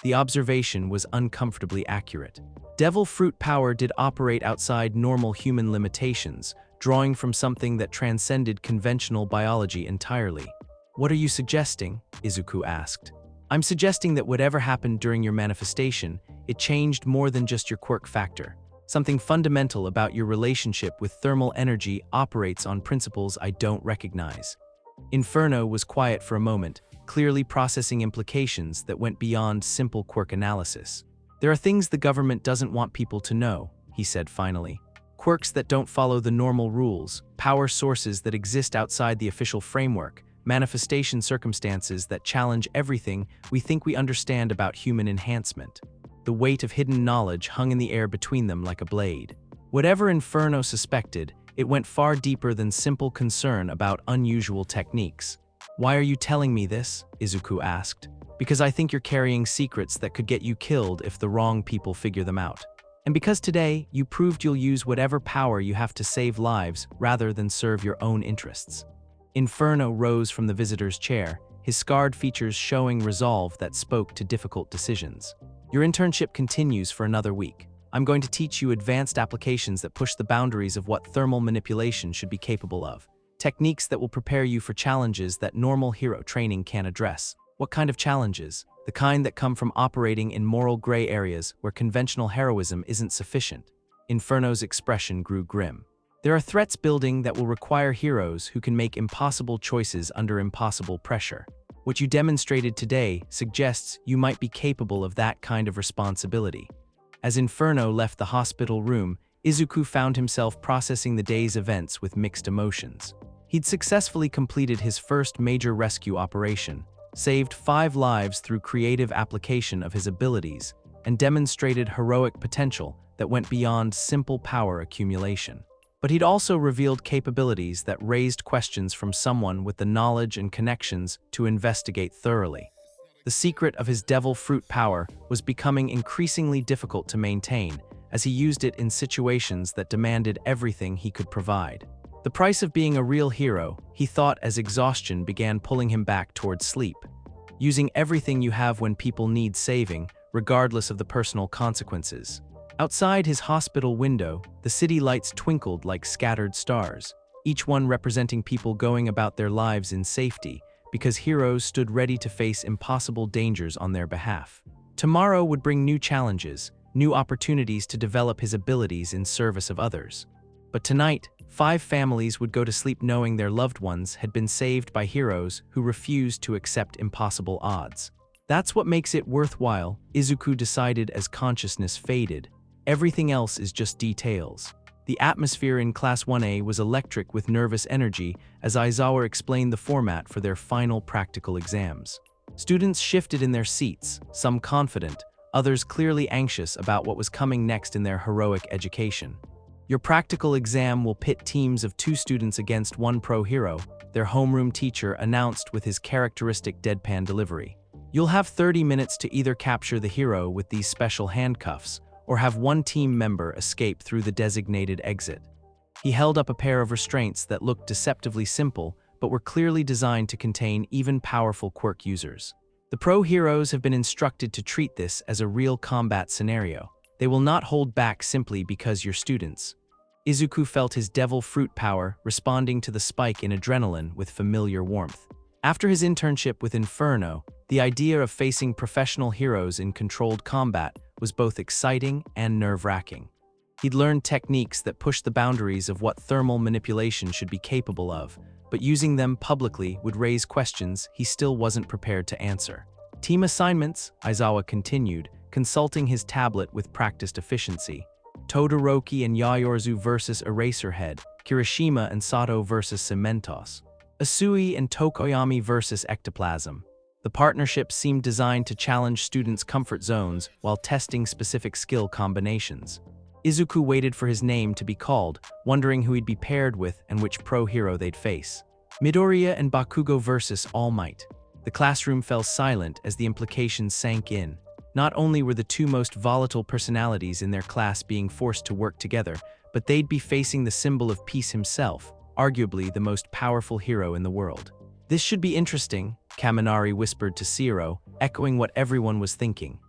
The observation was uncomfortably accurate. Devil fruit power did operate outside normal human limitations, drawing from something that transcended conventional biology entirely. What are you suggesting? Izuku asked. I'm suggesting that whatever happened during your manifestation, it changed more than just your quirk factor. Something fundamental about your relationship with thermal energy operates on principles I don't recognize. Inferno was quiet for a moment, clearly processing implications that went beyond simple quirk analysis. There are things the government doesn't want people to know, he said finally. Quirks that don't follow the normal rules, power sources that exist outside the official framework, manifestation circumstances that challenge everything we think we understand about human enhancement. The weight of hidden knowledge hung in the air between them like a blade. Whatever Inferno suspected, it went far deeper than simple concern about unusual techniques. Why are you telling me this? Izuku asked. Because I think you're carrying secrets that could get you killed if the wrong people figure them out. And because today, you proved you'll use whatever power you have to save lives rather than serve your own interests. Inferno rose from the visitor's chair, his scarred features showing resolve that spoke to difficult decisions. Your internship continues for another week. I'm going to teach you advanced applications that push the boundaries of what thermal manipulation should be capable of. Techniques that will prepare you for challenges that normal hero training can't address. What kind of challenges? The kind that come from operating in moral gray areas where conventional heroism isn't sufficient. Inferno's expression grew grim. There are threats building that will require heroes who can make impossible choices under impossible pressure. What you demonstrated today suggests you might be capable of that kind of responsibility. As Inferno left the hospital room, Izuku found himself processing the day's events with mixed emotions. He'd successfully completed his first major rescue operation, saved 5 lives through creative application of his abilities, and demonstrated heroic potential that went beyond simple power accumulation. But he'd also revealed capabilities that raised questions from someone with the knowledge and connections to investigate thoroughly. The secret of his devil fruit power was becoming increasingly difficult to maintain as he used it in situations that demanded everything he could provide. The price of being a real hero, he thought as exhaustion began pulling him back towards sleep. Using everything you have when people need saving, regardless of the personal consequences. Outside his hospital window, the city lights twinkled like scattered stars, each one representing people going about their lives in safety, because heroes stood ready to face impossible dangers on their behalf. Tomorrow would bring new challenges, new opportunities to develop his abilities in service of others. But tonight, 5 families would go to sleep knowing their loved ones had been saved by heroes who refused to accept impossible odds. That's what makes it worthwhile, Izuku decided as consciousness faded. Everything else is just details. The atmosphere in Class 1A was electric with nervous energy as Aizawa explained the format for their final practical exams. Students shifted in their seats, some confident, others clearly anxious about what was coming next in their heroic education. Your practical exam will pit teams of 2 students against 1 pro hero, their homeroom teacher announced with his characteristic deadpan delivery. You'll have 30 minutes to either capture the hero with these special handcuffs, or have 1 team member escape through the designated exit. He held up a pair of restraints that looked deceptively simple, but were clearly designed to contain even powerful quirk users. The pro heroes have been instructed to treat this as a real combat scenario. They will not hold back simply because you're students. Izuku felt his devil fruit power responding to the spike in adrenaline with familiar warmth. After his internship with Inferno, the idea of facing professional heroes in controlled combat was both exciting and nerve-wracking. He'd learned techniques that pushed the boundaries of what thermal manipulation should be capable of, but using them publicly would raise questions he still wasn't prepared to answer. Team assignments, Aizawa continued, consulting his tablet with practiced efficiency. Todoroki and Yaoyorozu versus Eraserhead, Kirishima and Sato versus Cementos. Asui and Tokoyami versus Ectoplasm. The partnership seemed designed to challenge students' comfort zones while testing specific skill combinations. Izuku waited for his name to be called, wondering who he'd be paired with and which pro hero they'd face. Midoriya and Bakugo versus All Might. The classroom fell silent as the implications sank in. Not only were the two most volatile personalities in their class being forced to work together, but they'd be facing the symbol of peace himself, arguably the most powerful hero in the world. This should be interesting, Kaminari whispered to Shiro, echoing what everyone was thinking.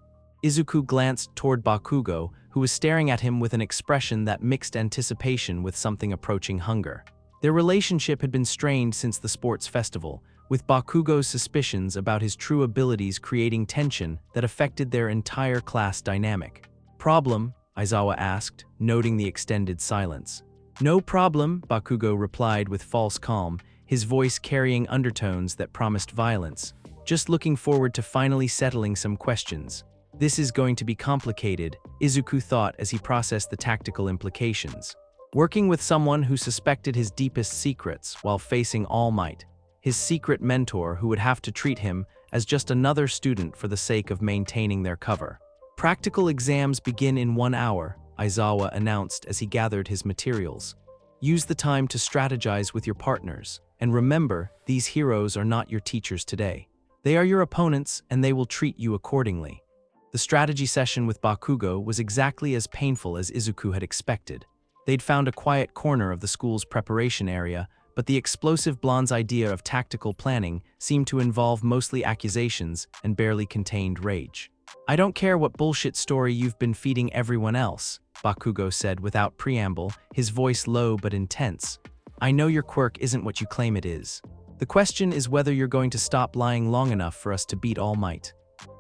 Izuku glanced toward Bakugo, who was staring at him with an expression that mixed anticipation with something approaching hunger. Their relationship had been strained since the sports festival, with Bakugo's suspicions about his true abilities creating tension that affected their entire class dynamic. "Problem?" Aizawa asked, noting the extended silence. "No problem," Bakugo replied with false calm, his voice carrying undertones that promised violence. "Just looking forward to finally settling some questions." This is going to be complicated, Izuku thought as he processed the tactical implications. Working with someone who suspected his deepest secrets while facing All Might, his secret mentor who would have to treat him as just another student for the sake of maintaining their cover. "Practical exams begin in 1 hour, Aizawa announced as he gathered his materials. "Use the time to strategize with your partners, and remember, these heroes are not your teachers today. They are your opponents, and they will treat you accordingly." The strategy session with Bakugo was exactly as painful as Izuku had expected. They'd found a quiet corner of the school's preparation area, but the explosive blonde's idea of tactical planning seemed to involve mostly accusations and barely contained rage. "I don't care what bullshit story you've been feeding everyone else," Bakugo said without preamble, his voice low but intense. "I know your quirk isn't what you claim it is. The question is whether you're going to stop lying long enough for us to beat All Might."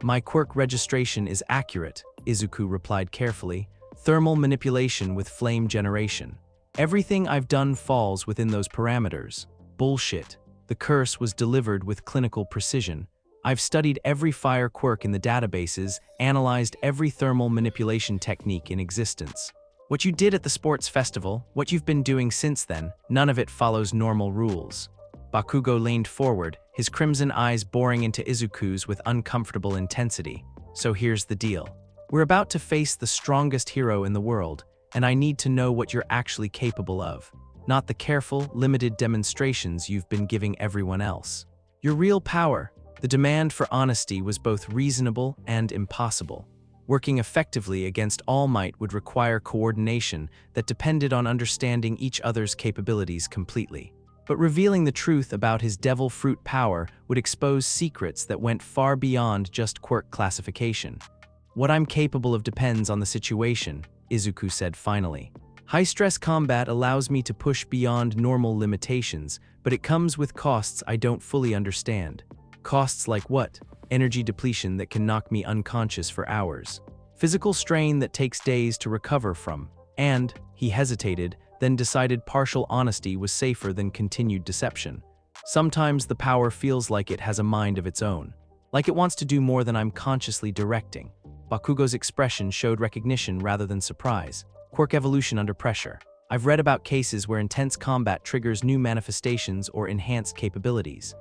"My quirk registration is accurate," Izuku replied carefully. "Thermal manipulation with flame generation. Everything I've done falls within those parameters." "Bullshit. The curse was delivered with clinical precision. I've studied every fire quirk in the databases, analyzed every thermal manipulation technique in existence. What you did at the sports festival, what you've been doing since then, none of it follows normal rules." Bakugo leaned forward, his crimson eyes boring into Izuku's with uncomfortable intensity. "So here's the deal. We're about to face the strongest hero in the world, and I need to know what you're actually capable of, not the careful, limited demonstrations you've been giving everyone else. Your real power." The demand for honesty was both reasonable and impossible. Working effectively against All Might would require coordination that depended on understanding each other's capabilities completely. But revealing the truth about his devil fruit power would expose secrets that went far beyond just quirk classification. "What I'm capable of depends on the situation," Izuku said finally. "High-stress combat allows me to push beyond normal limitations, but it comes with costs I don't fully understand." "Costs like what?" "Energy depletion that can knock me unconscious for hours. Physical strain that takes days to recover from. And," he hesitated, then decided partial honesty was safer than continued deception. "Sometimes the power feels like it has a mind of its own. Like it wants to do more than I'm consciously directing." Bakugo's expression showed recognition rather than surprise. "Quirk evolution under pressure. I've read about cases where intense combat triggers new manifestations or enhanced capabilities."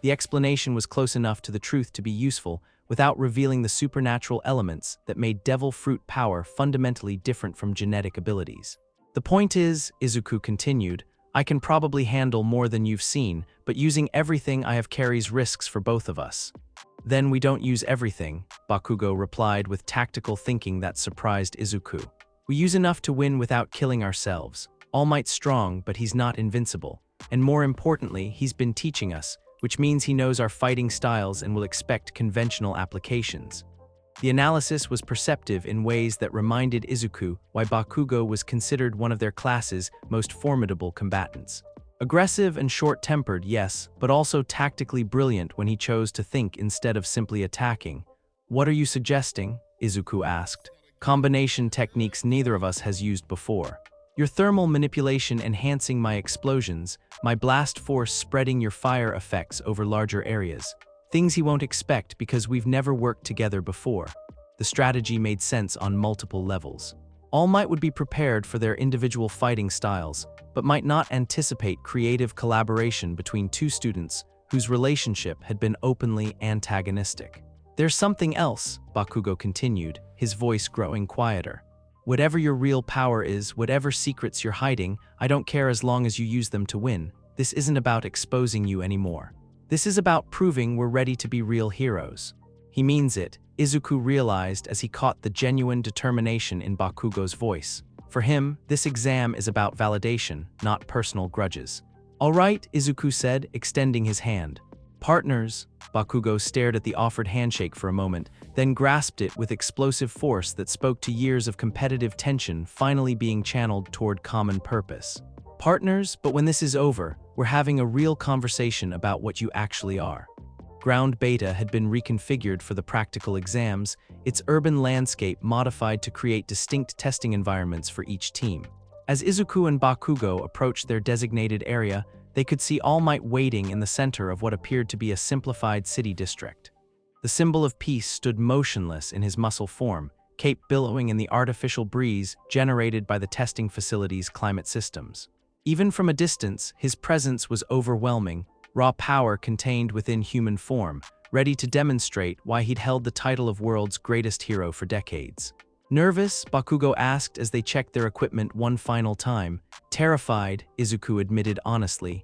The explanation was close enough to the truth to be useful without revealing the supernatural elements that made devil fruit power fundamentally different from genetic abilities. "The point is," Izuku continued, "I can probably handle more than you've seen, but using everything I have carries risks for both of us." "Then we don't use everything," Bakugo replied with tactical thinking that surprised Izuku. "We use enough to win without killing ourselves. All Might's strong, but he's not invincible. And more importantly, he's been teaching us, which means he knows our fighting styles and will expect conventional applications." The analysis was perceptive in ways that reminded Izuku why Bakugo was considered one of their class's most formidable combatants. Aggressive and short-tempered, yes, but also tactically brilliant when he chose to think instead of simply attacking. "What are you suggesting?" Izuku asked. "Combination techniques neither of us has used before. Your thermal manipulation enhancing my explosions, my blast force spreading your fire effects over larger areas. Things he won't expect because we've never worked together before." The strategy made sense on multiple levels. All Might would be prepared for their individual fighting styles, but might not anticipate creative collaboration between two students whose relationship had been openly antagonistic. "There's something else," Bakugo continued, his voice growing quieter. "Whatever your real power is, whatever secrets you're hiding, I don't care as long as you use them to win. This isn't about exposing you anymore. This is about proving we're ready to be real heroes." "He means it," Izuku realized as he caught the genuine determination in Bakugo's voice. For him, this exam is about validation, not personal grudges. "All right," Izuku said, extending his hand. "Partners." Bakugo stared at the offered handshake for a moment, then grasped it with explosive force that spoke to years of competitive tension finally being channeled toward common purpose. "Partners, but when this is over, we're having a real conversation about what you actually are." Ground Beta had been reconfigured for the practical exams, its urban landscape modified to create distinct testing environments for each team. As Izuku and Bakugo approached their designated area, they could see All Might waiting in the center of what appeared to be a simplified city district. The symbol of peace stood motionless in his muscle form, cape billowing in the artificial breeze generated by the testing facility's climate systems. Even from a distance, his presence was overwhelming, raw power contained within human form, ready to demonstrate why he'd held the title of world's greatest hero for decades. "Nervous?" Bakugo asked as they checked their equipment one final time. "Terrified," Izuku admitted honestly.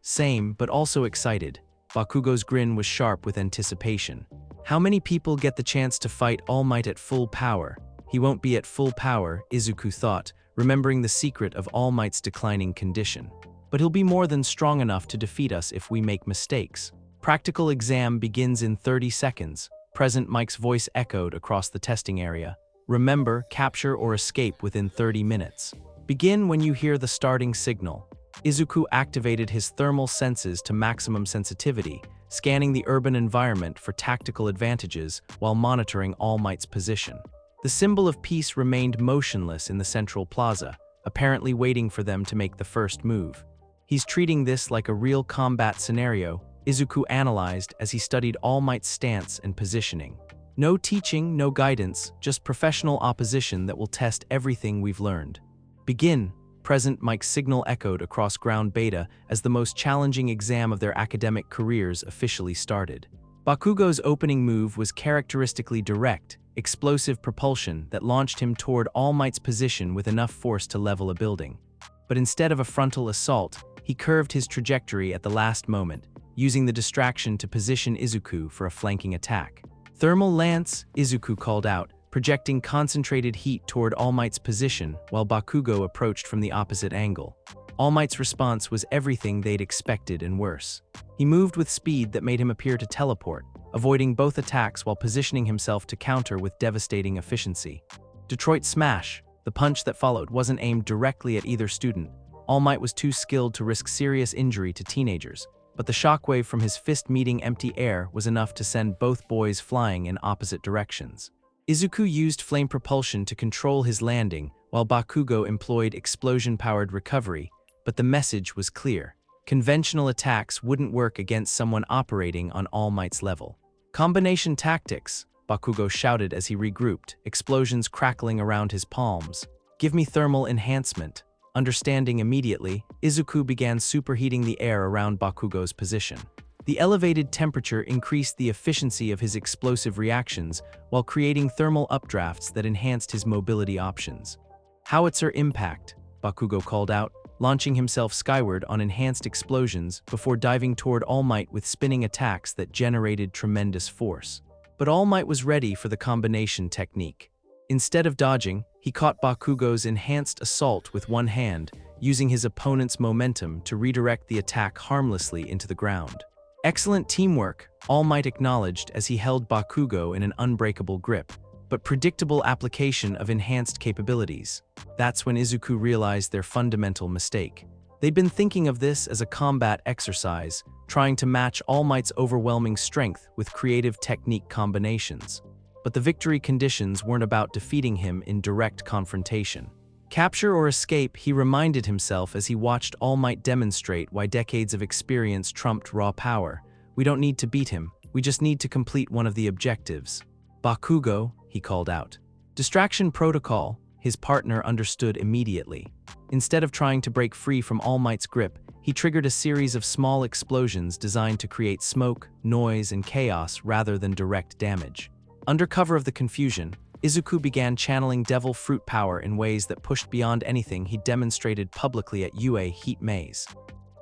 Same, but also excited." Bakugo's grin was sharp with anticipation. "How many people get the chance to fight All Might at full power?" "He won't be at full power," Izuku thought, remembering the secret of All Might's declining condition. "But he'll be more than strong enough to defeat us if we make mistakes." "Practical exam begins in 30 seconds. Present Mike's voice echoed across the testing area. "Remember, capture or escape within 30 minutes. Begin when you hear the starting signal." Izuku activated his thermal senses to maximum sensitivity, scanning the urban environment for tactical advantages while monitoring All Might's position. The symbol of peace remained motionless in the central plaza, apparently waiting for them to make the first move. "He's treating this like a real combat scenario," Izuku analyzed as he studied All Might's stance and positioning. "No teaching, no guidance, just professional opposition that will test everything we've learned." "Begin." Present Mike's signal echoed across Ground Beta as the most challenging exam of their academic careers officially started. Bakugo's opening move was characteristically direct, explosive propulsion that launched him toward All Might's position with enough force to level a building. But instead of a frontal assault, he curved his trajectory at the last moment, using the distraction to position Izuku for a flanking attack. "Thermal Lance," Izuku called out, projecting concentrated heat toward All Might's position while Bakugo approached from the opposite angle. All Might's response was everything they'd expected and worse. He moved with speed that made him appear to teleport, avoiding both attacks while positioning himself to counter with devastating efficiency. Detroit Smash. The punch that followed wasn't aimed directly at either student. All Might was too skilled to risk serious injury to teenagers, but the shockwave from his fist meeting empty air was enough to send both boys flying in opposite directions. Izuku used flame propulsion to control his landing, while Bakugo employed explosion-powered recovery, but the message was clear. Conventional attacks wouldn't work against someone operating on All Might's level. "Combination tactics," Bakugo shouted as he regrouped, explosions crackling around his palms. "Give me thermal enhancement." Understanding immediately, Izuku began superheating the air around Bakugo's position. The elevated temperature increased the efficiency of his explosive reactions while creating thermal updrafts that enhanced his mobility options. "Howitzer impact," Bakugo called out, launching himself skyward on enhanced explosions before diving toward All Might with spinning attacks that generated tremendous force. But All Might was ready for the combination technique. Instead of dodging, he caught Bakugo's enhanced assault with one hand, using his opponent's momentum to redirect the attack harmlessly into the ground. Excellent teamwork, All Might acknowledged as he held Bakugo in an unbreakable grip, but predictable application of enhanced capabilities. That's when Izuku realized their fundamental mistake. They'd been thinking of this as a combat exercise, trying to match All Might's overwhelming strength with creative technique combinations. But the victory conditions weren't about defeating him in direct confrontation. Capture or escape, he reminded himself as he watched All Might demonstrate why decades of experience trumped raw power. We don't need to beat him, we just need to complete one of the objectives. Bakugo, he called out. Distraction protocol, his partner understood immediately. Instead of trying to break free from All Might's grip, he triggered a series of small explosions designed to create smoke, noise, and chaos rather than direct damage. Under cover of the confusion, Izuku began channeling devil fruit power in ways that pushed beyond anything he'd demonstrated publicly at UA Heat Maze.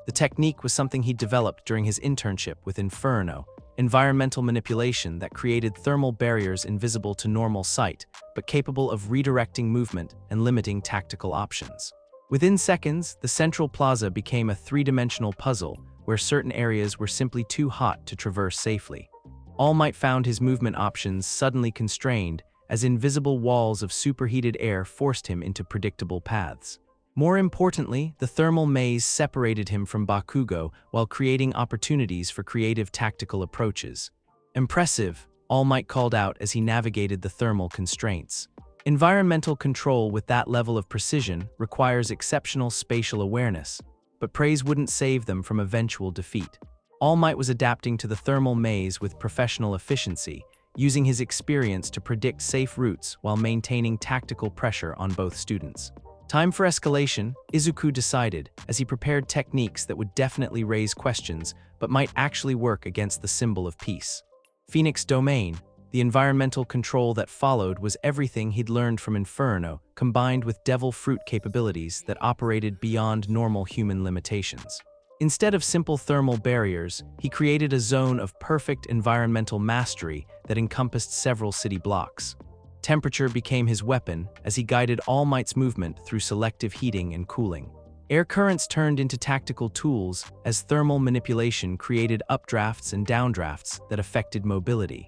The technique was something he'd developed during his internship with Inferno, environmental manipulation that created thermal barriers invisible to normal sight, but capable of redirecting movement and limiting tactical options. Within seconds, the central plaza became a three-dimensional puzzle where certain areas were simply too hot to traverse safely. All Might found his movement options suddenly constrained as invisible walls of superheated air forced him into predictable paths. More importantly, the thermal maze separated him from Bakugo while creating opportunities for creative tactical approaches. Impressive, All Might called out as he navigated the thermal constraints. Environmental control with that level of precision requires exceptional spatial awareness, but praise wouldn't save them from eventual defeat. All Might was adapting to the thermal maze with professional efficiency, using his experience to predict safe routes while maintaining tactical pressure on both students. Time for escalation, Izuku decided, as he prepared techniques that would definitely raise questions but might actually work against the symbol of peace. Phoenix Domain, the environmental control that followed, was everything he'd learned from Inferno, combined with devil fruit capabilities that operated beyond normal human limitations. Instead of simple thermal barriers, he created a zone of perfect environmental mastery that encompassed several city blocks. Temperature became his weapon as he guided All Might's movement through selective heating and cooling. Air currents turned into tactical tools as thermal manipulation created updrafts and downdrafts that affected mobility.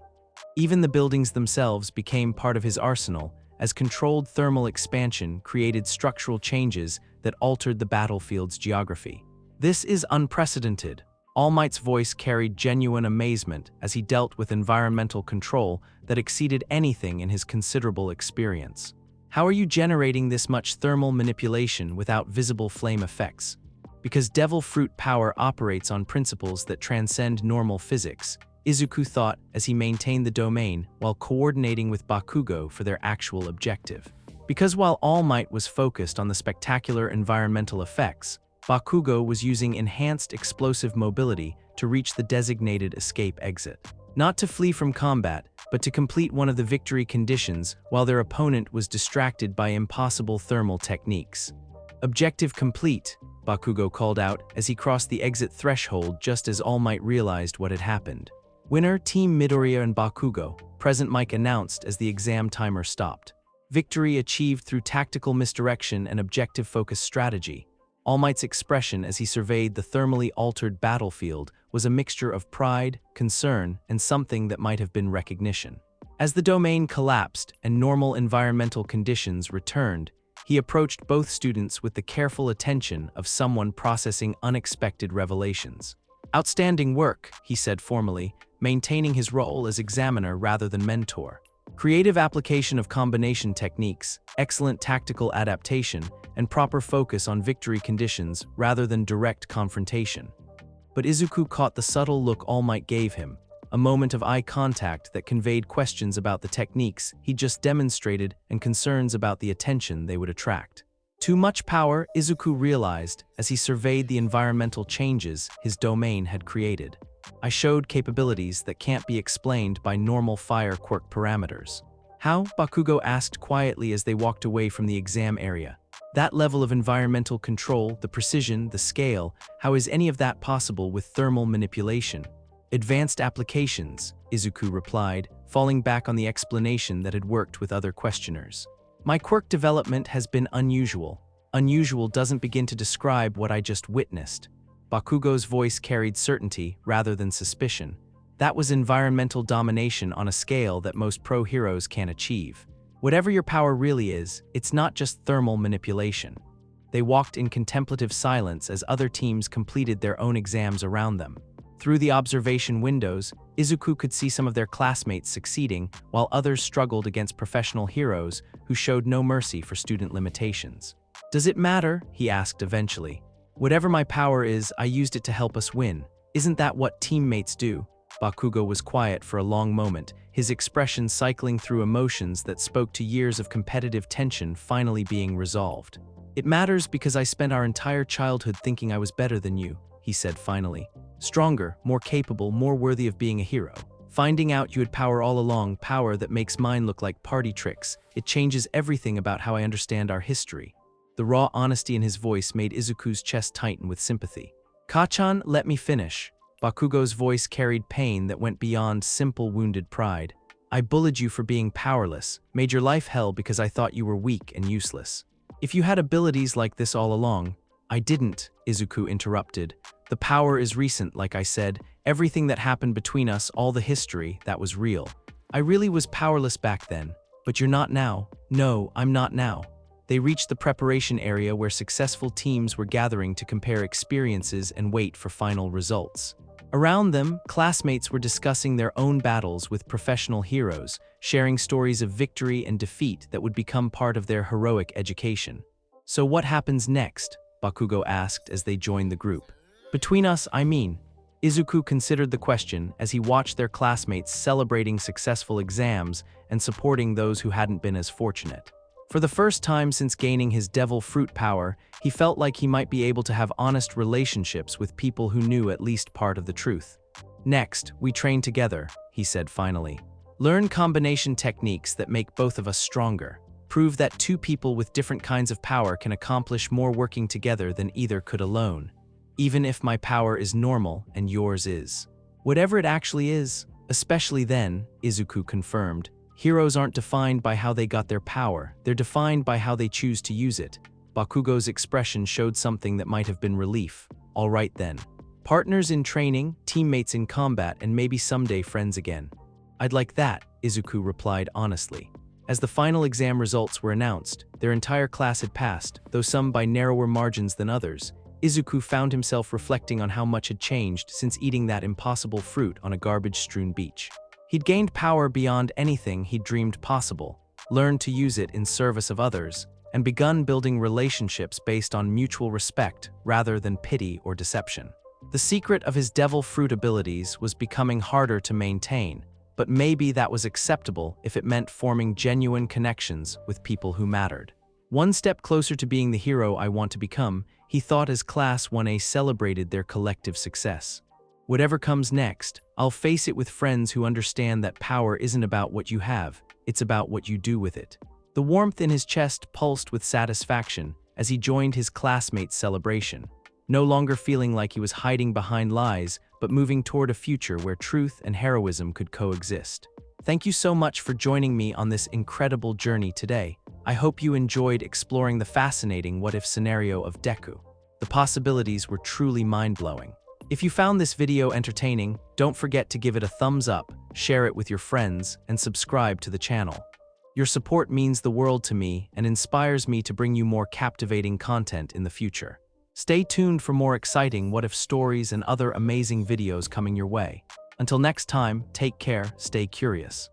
Even the buildings themselves became part of his arsenal as controlled thermal expansion created structural changes that altered the battlefield's geography. This is unprecedented. All Might's voice carried genuine amazement as he dealt with environmental control that exceeded anything in his considerable experience. How are you generating this much thermal manipulation without visible flame effects? Because devil fruit power operates on principles that transcend normal physics, Izuku thought as he maintained the domain while coordinating with Bakugo for their actual objective. Because while All Might was focused on the spectacular environmental effects, Bakugo was using enhanced explosive mobility to reach the designated escape exit. Not to flee from combat, but to complete one of the victory conditions while their opponent was distracted by impossible thermal techniques. Objective complete, Bakugo called out as he crossed the exit threshold just as All Might realized what had happened. Winner, Team Midoriya and Bakugo, Present Mike announced as the exam timer stopped. Victory achieved through tactical misdirection and objective-focused strategy. All Might's expression as he surveyed the thermally altered battlefield was a mixture of pride, concern, and something that might have been recognition. As the domain collapsed and normal environmental conditions returned, he approached both students with the careful attention of someone processing unexpected revelations. Outstanding work, he said formally, maintaining his role as examiner rather than mentor. Creative application of combination techniques, excellent tactical adaptation, and proper focus on victory conditions rather than direct confrontation. But Izuku caught the subtle look All Might gave him, a moment of eye contact that conveyed questions about the techniques he just demonstrated and concerns about the attention they would attract. Too much power, Izuku realized as he surveyed the environmental changes his domain had created. I showed capabilities that can't be explained by normal fire quirk parameters. How? Bakugo asked quietly as they walked away from the exam area. That level of environmental control, the precision, the scale, how is any of that possible with thermal manipulation? Advanced applications, Izuku replied, falling back on the explanation that had worked with other questioners. My quirk development has been unusual. Unusual doesn't begin to describe what I just witnessed. Bakugo's voice carried certainty rather than suspicion. That was environmental domination on a scale that most pro-heroes can't achieve. Whatever your power really is, it's not just thermal manipulation. They walked in contemplative silence as other teams completed their own exams around them. Through the observation windows, Izuku could see some of their classmates succeeding, while others struggled against professional heroes who showed no mercy for student limitations. "Does it matter?" he asked eventually. "Whatever my power is, I used it to help us win. Isn't that what teammates do?" Bakugo was quiet for a long moment, his expression cycling through emotions that spoke to years of competitive tension finally being resolved. "It matters because I spent our entire childhood thinking I was better than you," he said finally. "Stronger, more capable, more worthy of being a hero. Finding out you had power all along, power that makes mine look like party tricks, it changes everything about how I understand our history." The raw honesty in his voice made Izuku's chest tighten with sympathy. "Kachan, let me finish." Bakugo's voice carried pain that went beyond simple wounded pride. "I bullied you for being powerless, made your life hell because I thought you were weak and useless. If you had abilities like this all along—" "I didn't," Izuku interrupted. "The power is recent, like I said. Everything that happened between us, all the history, that was real. I really was powerless back then. But you're not now." "No, I'm not now." They reached the preparation area where successful teams were gathering to compare experiences and wait for final results. Around them, classmates were discussing their own battles with professional heroes, sharing stories of victory and defeat that would become part of their heroic education. "So what happens next?" Bakugo asked as they joined the group. "Between us, I mean." Izuku considered the question as he watched their classmates celebrating successful exams and supporting those who hadn't been as fortunate. For the first time since gaining his devil fruit power, he felt like he might be able to have honest relationships with people who knew at least part of the truth. "Next, we train together," he said finally. "Learn combination techniques that make both of us stronger. Prove that two people with different kinds of power can accomplish more working together than either could alone. Even if my power is normal and yours is. Whatever it actually is, especially then," Izuku confirmed. "Heroes aren't defined by how they got their power, they're defined by how they choose to use it." Bakugo's expression showed something that might have been relief. "All right then. Partners in training, teammates in combat, and maybe someday friends again." "I'd like that," Izuku replied honestly. As the final exam results were announced, their entire class had passed, though some by narrower margins than others. Izuku found himself reflecting on how much had changed since eating that impossible fruit on a garbage-strewn beach. He'd gained power beyond anything he'd dreamed possible, learned to use it in service of others, and begun building relationships based on mutual respect rather than pity or deception. The secret of his devil fruit abilities was becoming harder to maintain, but maybe that was acceptable if it meant forming genuine connections with people who mattered. "One step closer to being the hero I want to become," he thought as Class 1A celebrated their collective success. "Whatever comes next, I'll face it with friends who understand that power isn't about what you have, it's about what you do with it." The warmth in his chest pulsed with satisfaction as he joined his classmates' celebration, no longer feeling like he was hiding behind lies, but moving toward a future where truth and heroism could coexist. Thank you so much for joining me on this incredible journey today. I hope you enjoyed exploring the fascinating what-if scenario of Deku. The possibilities were truly mind-blowing. If you found this video entertaining, don't forget to give it a thumbs up, share it with your friends, and subscribe to the channel. Your support means the world to me and inspires me to bring you more captivating content in the future. Stay tuned for more exciting what-if stories and other amazing videos coming your way. Until next time, take care, stay curious.